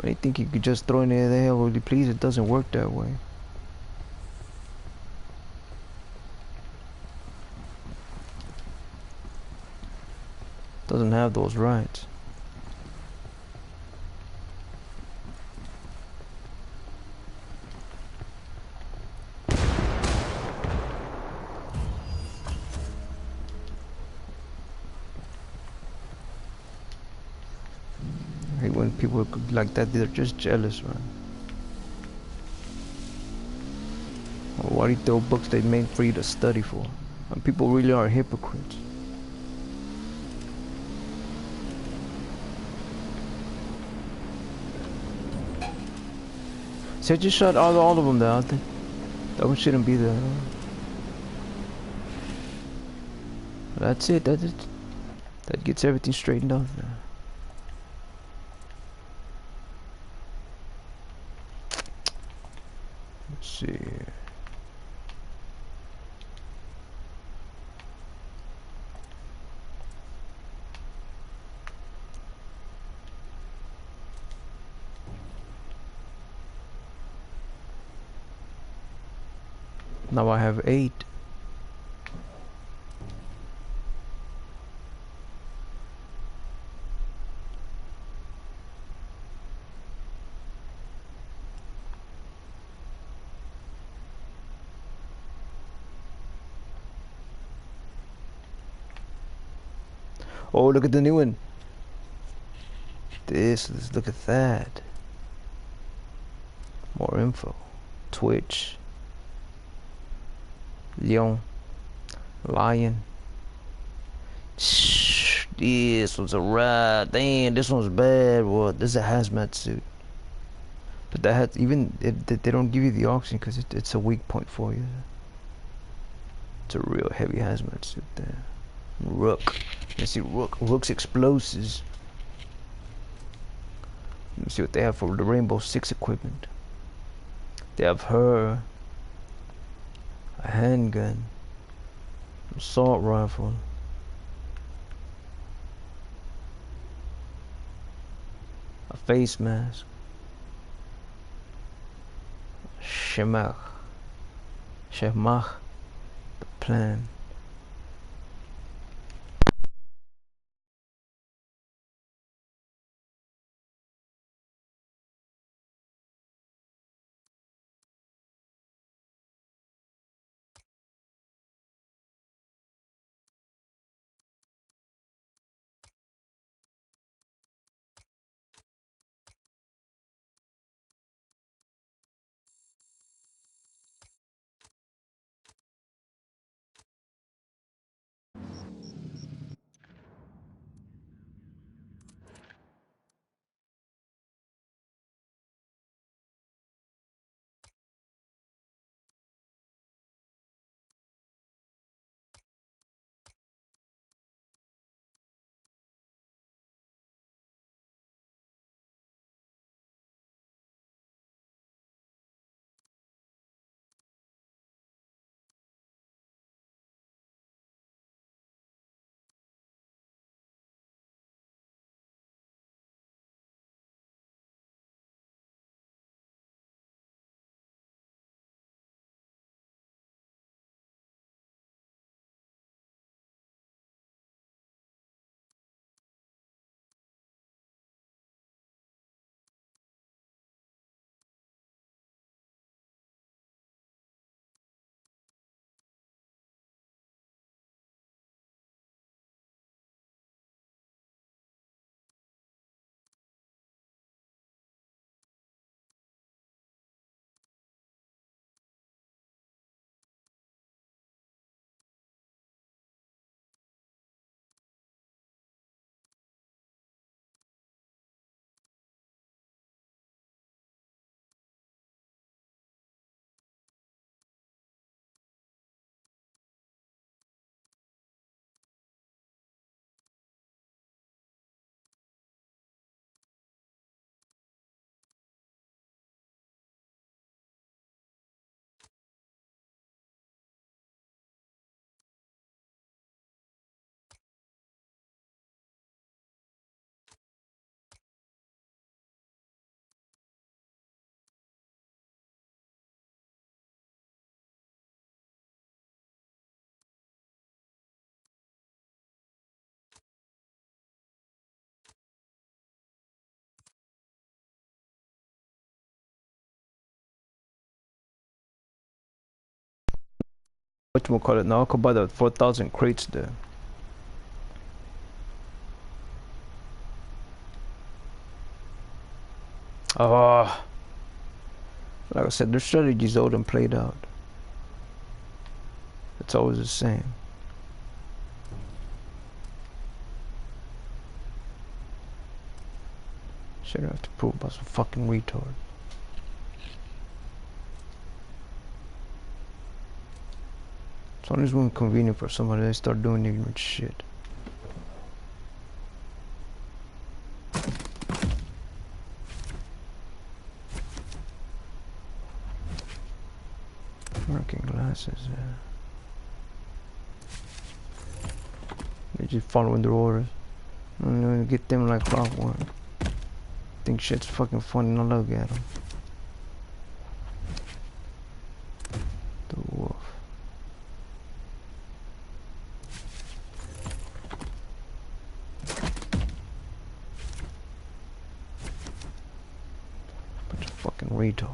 I didn't think you could just throw in there the hell would you please. It doesn't work that way. Doesn't have those rights. When people like that, they're just jealous, man. Why do you throw books they made for you to study for? And people really are hypocrites. So I just shot all of them there. That one shouldn't be there. That's it. That gets everything straightened out there. Let's see. Now I have 8. Oh, look at the new one. Let's look at that. More info. Twitch. Lion. This one's a ride. Damn, this one's bad. What? This is a hazmat suit. But that has even they don't give you the oxygen because it's a weak point for you. It's a real heavy hazmat suit there. Rook. Let's see Rook's explosives. Let me see what they have for the Rainbow Six equipment. They have her, a handgun, assault rifle, a face mask, Shemach, plan. Whatchamacallit, now I could buy the 4,000 crates there. Oh, like I said, their strategy's old and played out. It's always the same. Shit, I have to prove about some fucking retard. It's always when convenient for somebody to start doing ignorant shit. Working glasses, yeah. They're just following their orders. I'm gonna get them like clockwork. Think shit's fucking funny, now look at them. The wolf. Bunch of fucking retards.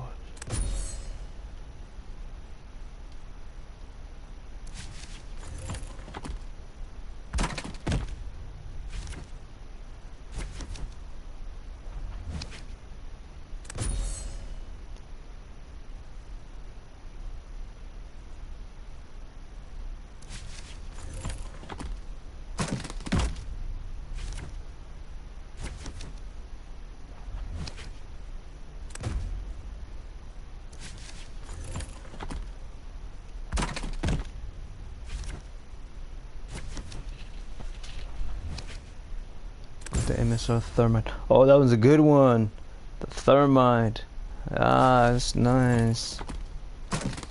The MSR thermite. Oh, that was a good one. The thermite. Ah, that's nice.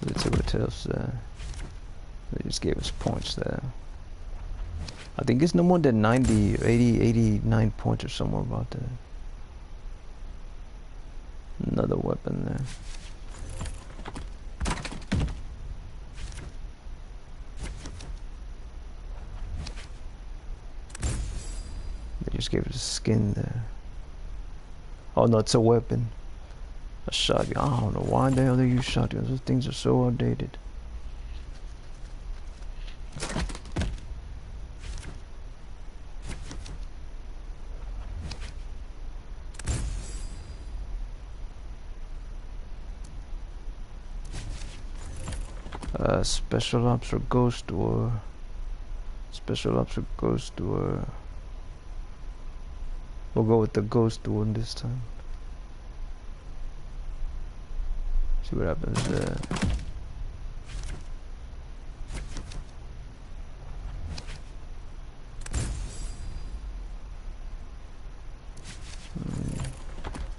Let's see what else. They just gave us points there. I think it's no more than 90, 80, 89 points or somewhere about that. Another weapon there. just gave it a skin there. Oh no, it's a weapon. A shotgun. I don't know why the hell they use shotguns. Those things are so outdated. Special ops or ghost or special ops or ghost or we'll go with the ghost one this time. See what happens there.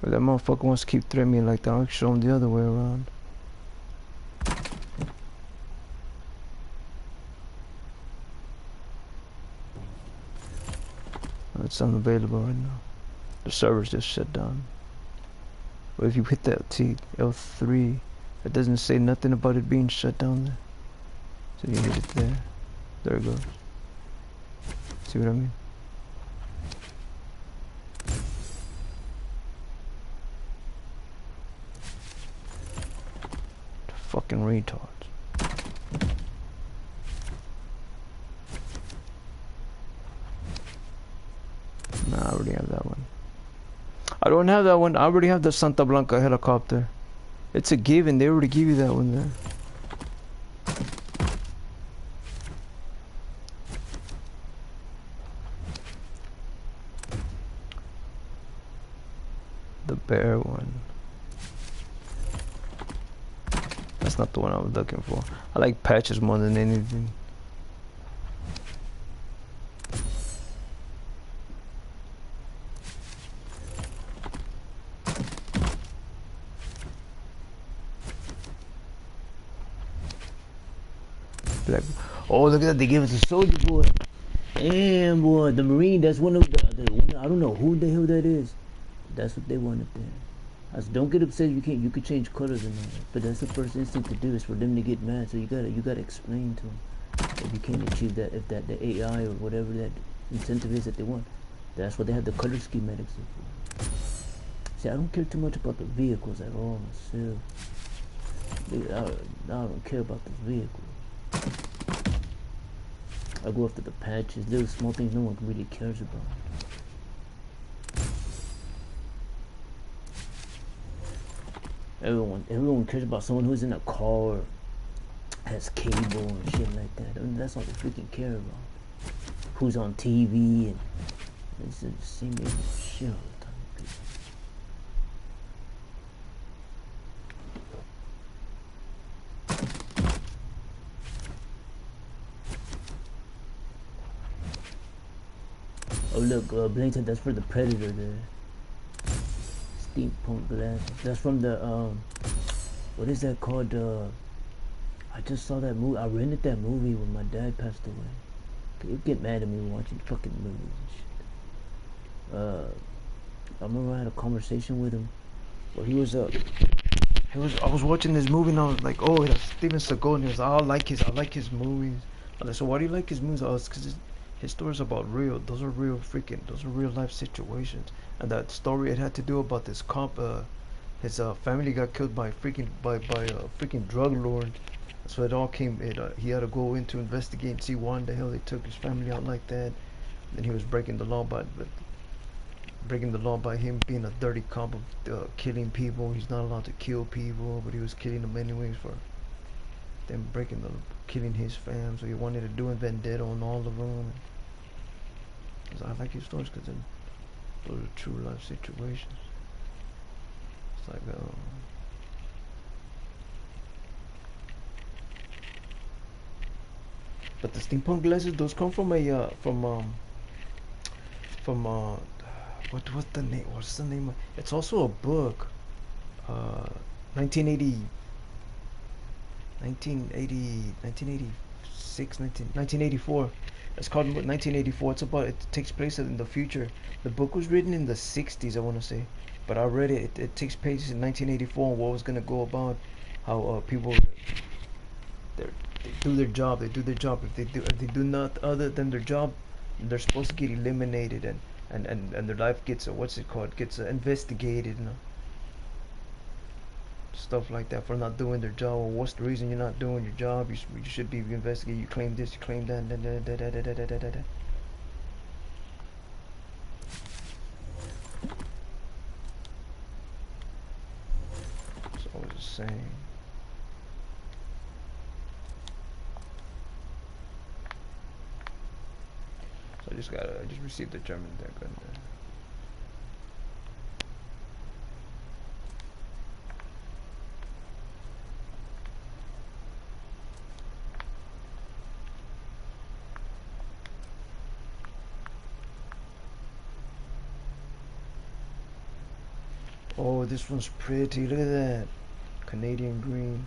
But that motherfucker wants to keep threatening me like that. I'll show him the other way around. It's unavailable right now. The server's just shut down. But if you hit that T L3, it doesn't say nothing about it being shut down there. So you hit it there. There it goes. See what I mean? The fucking retards. Nah, I already have that one. I don't have that one. I already have the Santa Blanca helicopter. It's a given. They already give you that one there. The bear one. That's not the one I was looking for. I like patches more than anything. Like, oh look at that, they gave us a soldier boy. Damn boy, the Marine, that's one of the I don't know who the hell that is. That's what they wanted there. I said, don't get upset, you could change colors and all that. But that's the first instinct to do is for them to get mad. So you gotta explain to them if you can't achieve that, if that the AI or whatever that incentive is that they want. That's what they have the color schematics for. See, I don't care too much about the vehicles at all myself. I don't care about the vehicles. I go after the patches, little small things no one really cares about. Everyone cares about someone who's in a car, has cable and shit like that. I mean, that's all they freaking care about. Who's on TV and it's the same shit all the time. Oh look, Blinton, that's for the Predator there. Steampunk glasses. That's from the what is that called? I just saw that movie. I rented that movie when my dad passed away. You get mad at me watching fucking movies and shit. I remember I had a conversation with him where he was I was watching this movie and I was like, oh, that's Steven Seagal, and he was like, I like his movies. I was like, so why do you like his movies? I was, cause his stories about those are real life situations. And that story it had to do about this cop, his family got killed by a freaking drug lord. So it all came. He had to go in to investigate and see why in the hell they took his family out like that. Then he was breaking the law by him being a dirty cop of killing people. He's not allowed to kill people, but he was killing them anyways for them killing his fam. So he wanted to do a vendetta on all of them. So I like his stories because those are true life situations. It's like but the steampunk glasses, those come from what's the name of, it's also a book, 1980 1984. It's called 1984. It takes place in the future. The book was written in the 60s, I want to say, but I read it. It takes place in 1984 and what was gonna go about how people they do their job. If they do not other than their job, they're supposed to get eliminated. And and their life gets what's it called, gets investigated, you know, stuff like that, for not doing their job. Or what's the reason you're not doing your job? You should be investigated. You claim this, you claim that, da, da, da, da, da, da, da, da, da. So I was just saying. So I just received the German there. Good. Oh, this one's pretty. Look at that. Canadian green.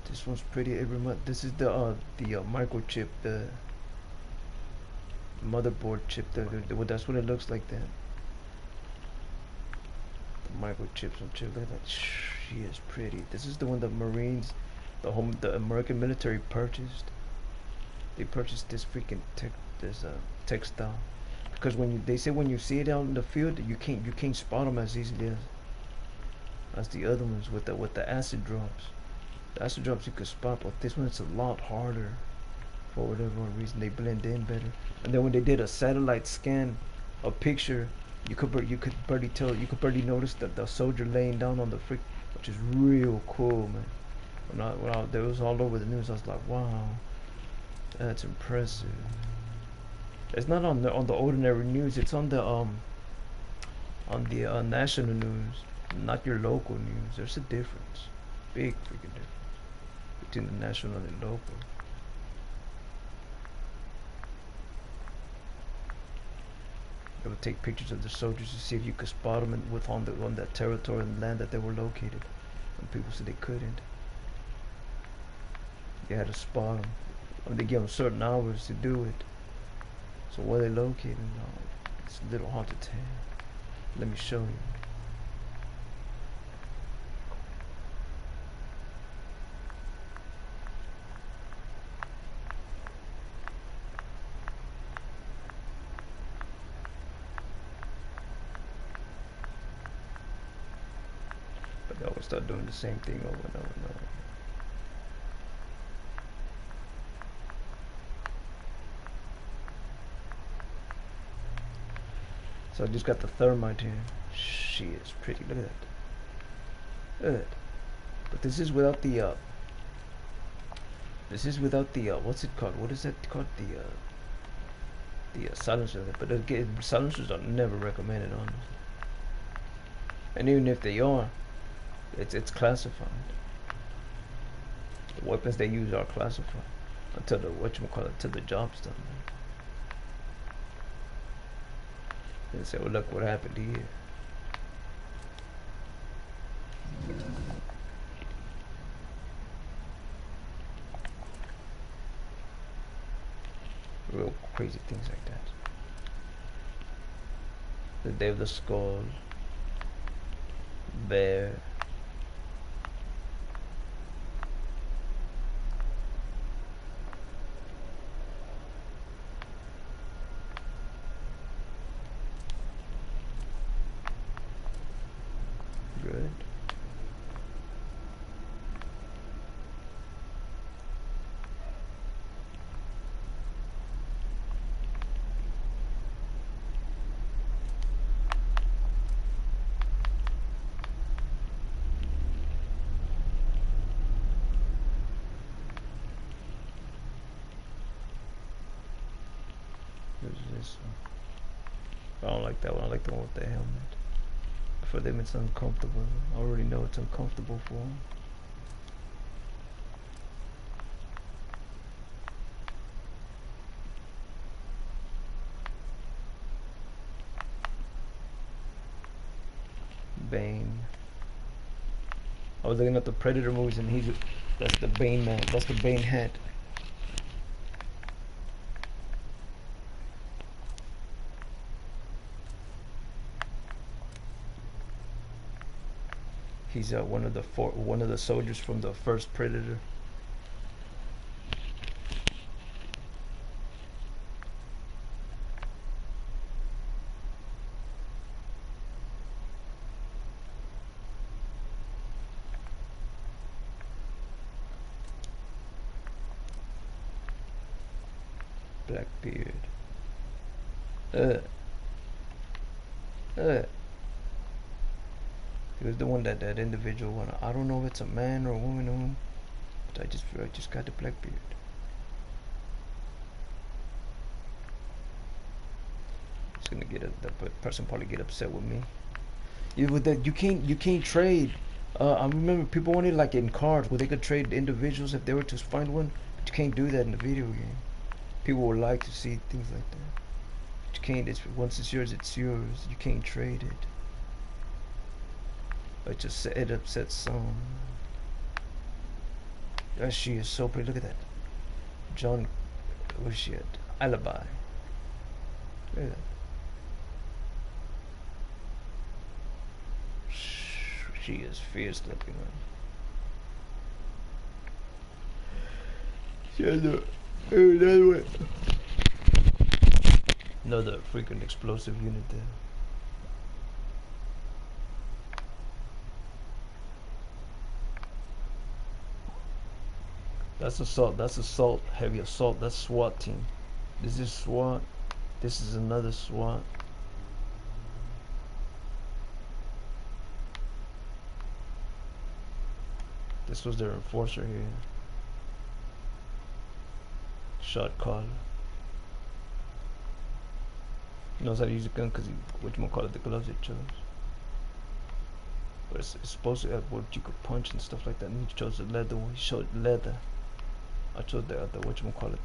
This one's pretty every month. This is the microchip, the motherboard chip. Well, that's what it looks like. That the microchips on chip. Look at that. She is pretty. This is the one the Marines, the American military purchased. They purchased this freaking textile because they say when you see it out in the field, you can't spot them as easily as the other ones with the acid drops. The acid drops you could spot, but this one it's a lot harder. For whatever reason, they blend in better. And then when they did a satellite scan, a picture, you could barely tell. You could barely notice that the soldier laying down on the freak, which is real cool, man. When that was all over the news, I was like, wow, that's impressive. It's not on the ordinary news. It's on the national news, not your local news. There's a difference, big freaking difference between the national and the local. They would take pictures of the soldiers to see if you could spot them on that territory and land that they were located. And people said they couldn't. They had to spot them. I mean, they give them certain hours to do it. So where they located, it's a little hard to tell. Let me show you. But they always start doing the same thing over and over and over. So I just got the thermite here. She is pretty. Look at that. Look at that. But this is without the what's it called? What is that called? The silencer. But again, silencers are never recommended, honestly. And even if they are, it's classified. The weapons they use are classified until until the job's done. And say, well, look what happened here. Real crazy things like that. The Day of the Skull, Bear. Good. There's this one. I don't like that one. I like the one with the helmet. For them it's uncomfortable. I already know it's uncomfortable for them. Bane. I was looking at the Predator movies and that's the Bane man. That's the Bane hat. He's one of the soldiers from the first Predator. Blackbeard. Uh, uh. He was the one that individual one. I don't know if it's a man or a woman or whom, but I just got the Blackbeard. It's gonna get the person probably get upset with me. Yeah, with that you can't trade. I remember people wanted like in cards where they could trade individuals if they were to find one, but you can't do that in the video game. People would like to see things like that. But you can't. It's once it's yours, it's yours. You can't trade it. It upsets some. She is so pretty. Look at that. John, where's she at? Alibi. Look at that. She is fierce looking, man. She has another one. Another freaking explosive unit there. That's assault. That's assault. Heavy assault. That's SWAT team. This is SWAT. This is another SWAT. This was their enforcer here. Shot caller. He knows how to use a gun because he, whatchamacallit, the gloves it chose. But it's supposed to have what you could punch and stuff like that. And he chose the leather one. He showed leather. I chose the other, whatchamacallit,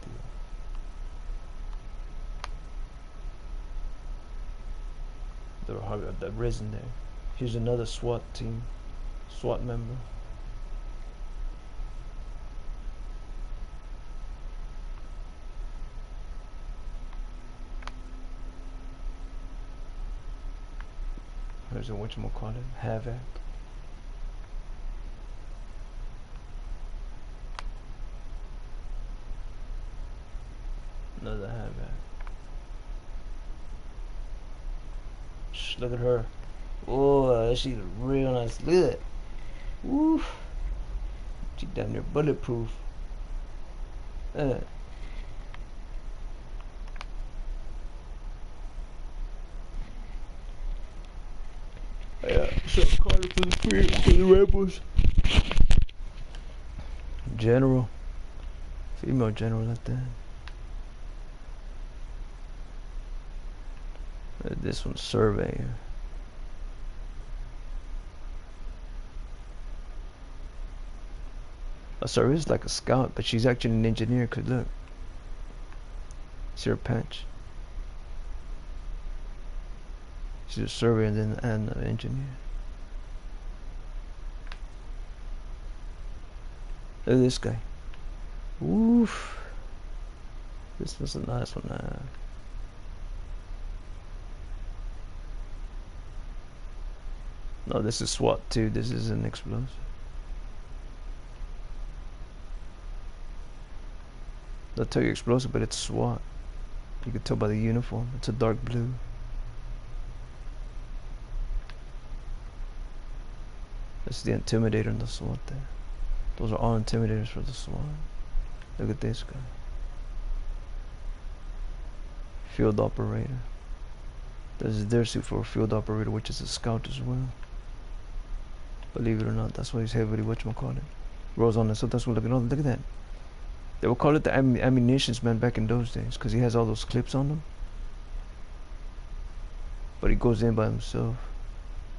the resin there. Here's another SWAT team. SWAT member. There's a whatchamacallit, Havoc. Another Havoc. Shh, look at her. Oh, she's real nice. Look at that. Woo. She damn near bulletproof. Yeah, shot caller for the rebels. General. Female general at that. This one's surveyor. A surveyor is like a scout, but she's actually an engineer. Cause look, see her patch. She's a surveyor and an engineer. Look at this guy. Oof. This was a nice one. No, this is SWAT too. This is an explosive. They'll tell you explosive, but it's SWAT. You can tell by the uniform. It's a dark blue. This is the intimidator and the SWAT there. Those are all intimidators for the SWAT. Look at this guy. Field operator. This is their suit for a field operator, which is a scout as well. Believe it or not, that's why he's heavily whatchamacallit. Rolls on it, so that's what look at that. They would call it the ammunitions man back in those days, because he has all those clips on him. But he goes in by himself.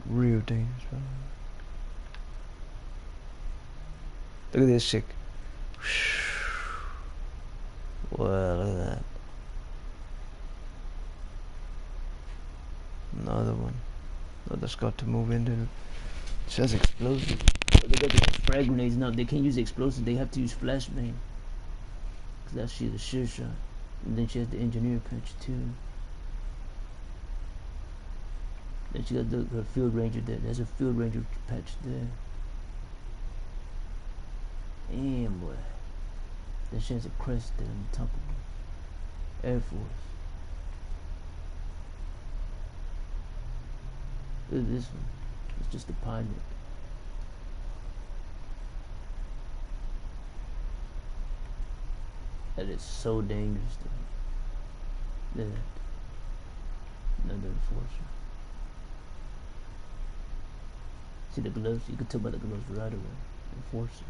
Real dangerous, bro. Look at this chick. Well, look at that. Another one. Another scout to move into it. She has explosives. They got the frag grenades now. They can't use explosives. They have to use flashbang. Cause that's she's a sure shot. And then she has the engineer patch too. Then she got her field ranger there. There's a field ranger patch there. Damn boy. Then she has a crest there on top of her. Air Force. Look at this one. It's just a pilot. That is so dangerous though. Look at that. Another enforcer. See the gloves? You can tell by the gloves right away. Enforcer.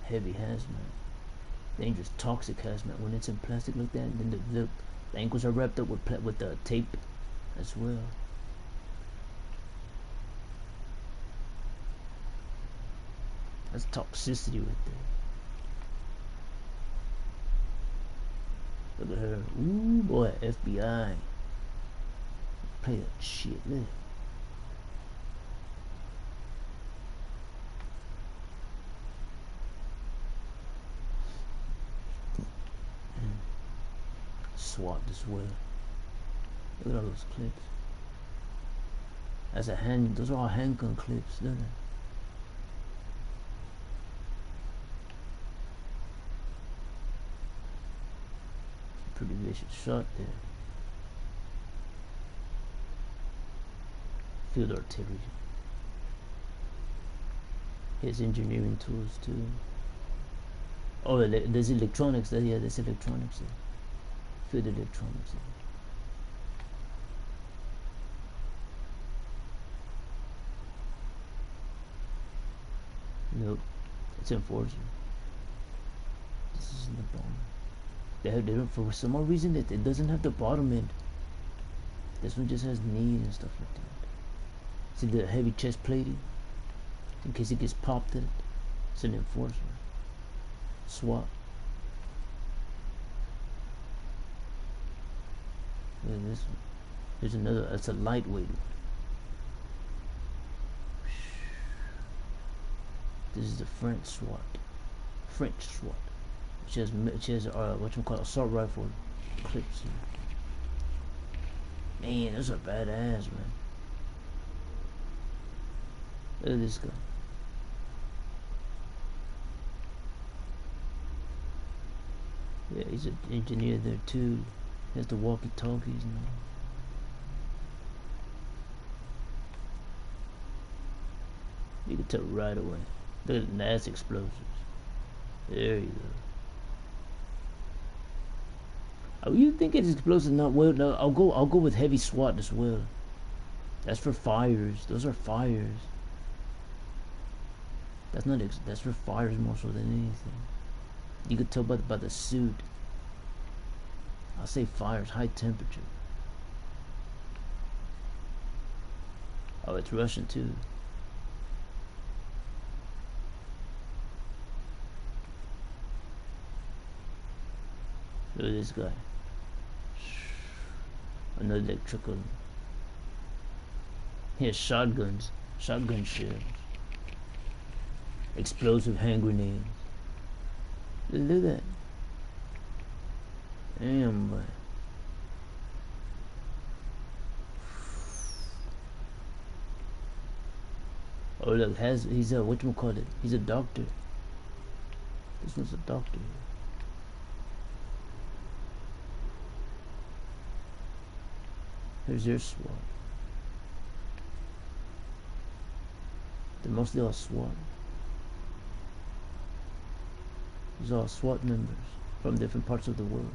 Heavy hazmat. Dangerous, toxic hazmat. When it's in plastic like that, then the ankles are wrapped up with the tape as well. That's toxicity right there. Look at her. Ooh, boy, FBI. Play that shit, man. SWAT as well. Look at all those clips. That's a hand. Those are all handgun clips. Look at that. Pretty vicious shot there. Field artillery. His engineering tools too. Oh, there's electronics there. Yeah, there's electronics there. Field electronics there. Nope, it's enforcer. This isn't the bottom. They don't, for some odd reason it doesn't have the bottom end. This one just has knees and stuff like that. See the heavy chest plating? In case it gets popped in. It's an enforcer. SWAT. Look at this one. Here's another, that's a lightweight one. This is the French SWAT. French SWAT. Which has what you call assault rifle clips here. Man, those are badass, man. Look at this guy. Yeah, he's an engineer there too. He has the walkie-talkies and all. You can tell right away. Look at the NAS explosives. There you go. Oh, you think it's explosive? Not well. No, I'll go with heavy SWAT as well. That's for fires. Those are fires. That's not. That's for fires more so than anything. You could tell by the suit. I'll say fires, high temperature. Oh, it's Russian too. Look at this guy. Another electrical. He has shotguns, shotgun shells, explosive hand grenades. Look at that. Damn, boy. Oh look, he's a whatchamacallit? He's a doctor. This one's a doctor. Here's their SWAT. They're mostly all SWAT. These are all SWAT members from different parts of the world.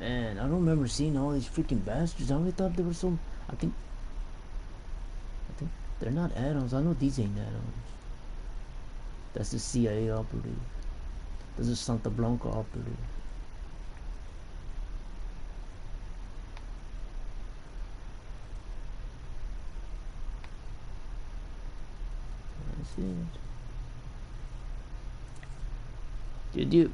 Man, I don't remember seeing all these freaking bastards. I only thought there were some. I think they're not add-ons. I know these ain't add-ons. That's the CIA operative. This is Santa Blanca operative. That's it. Dude.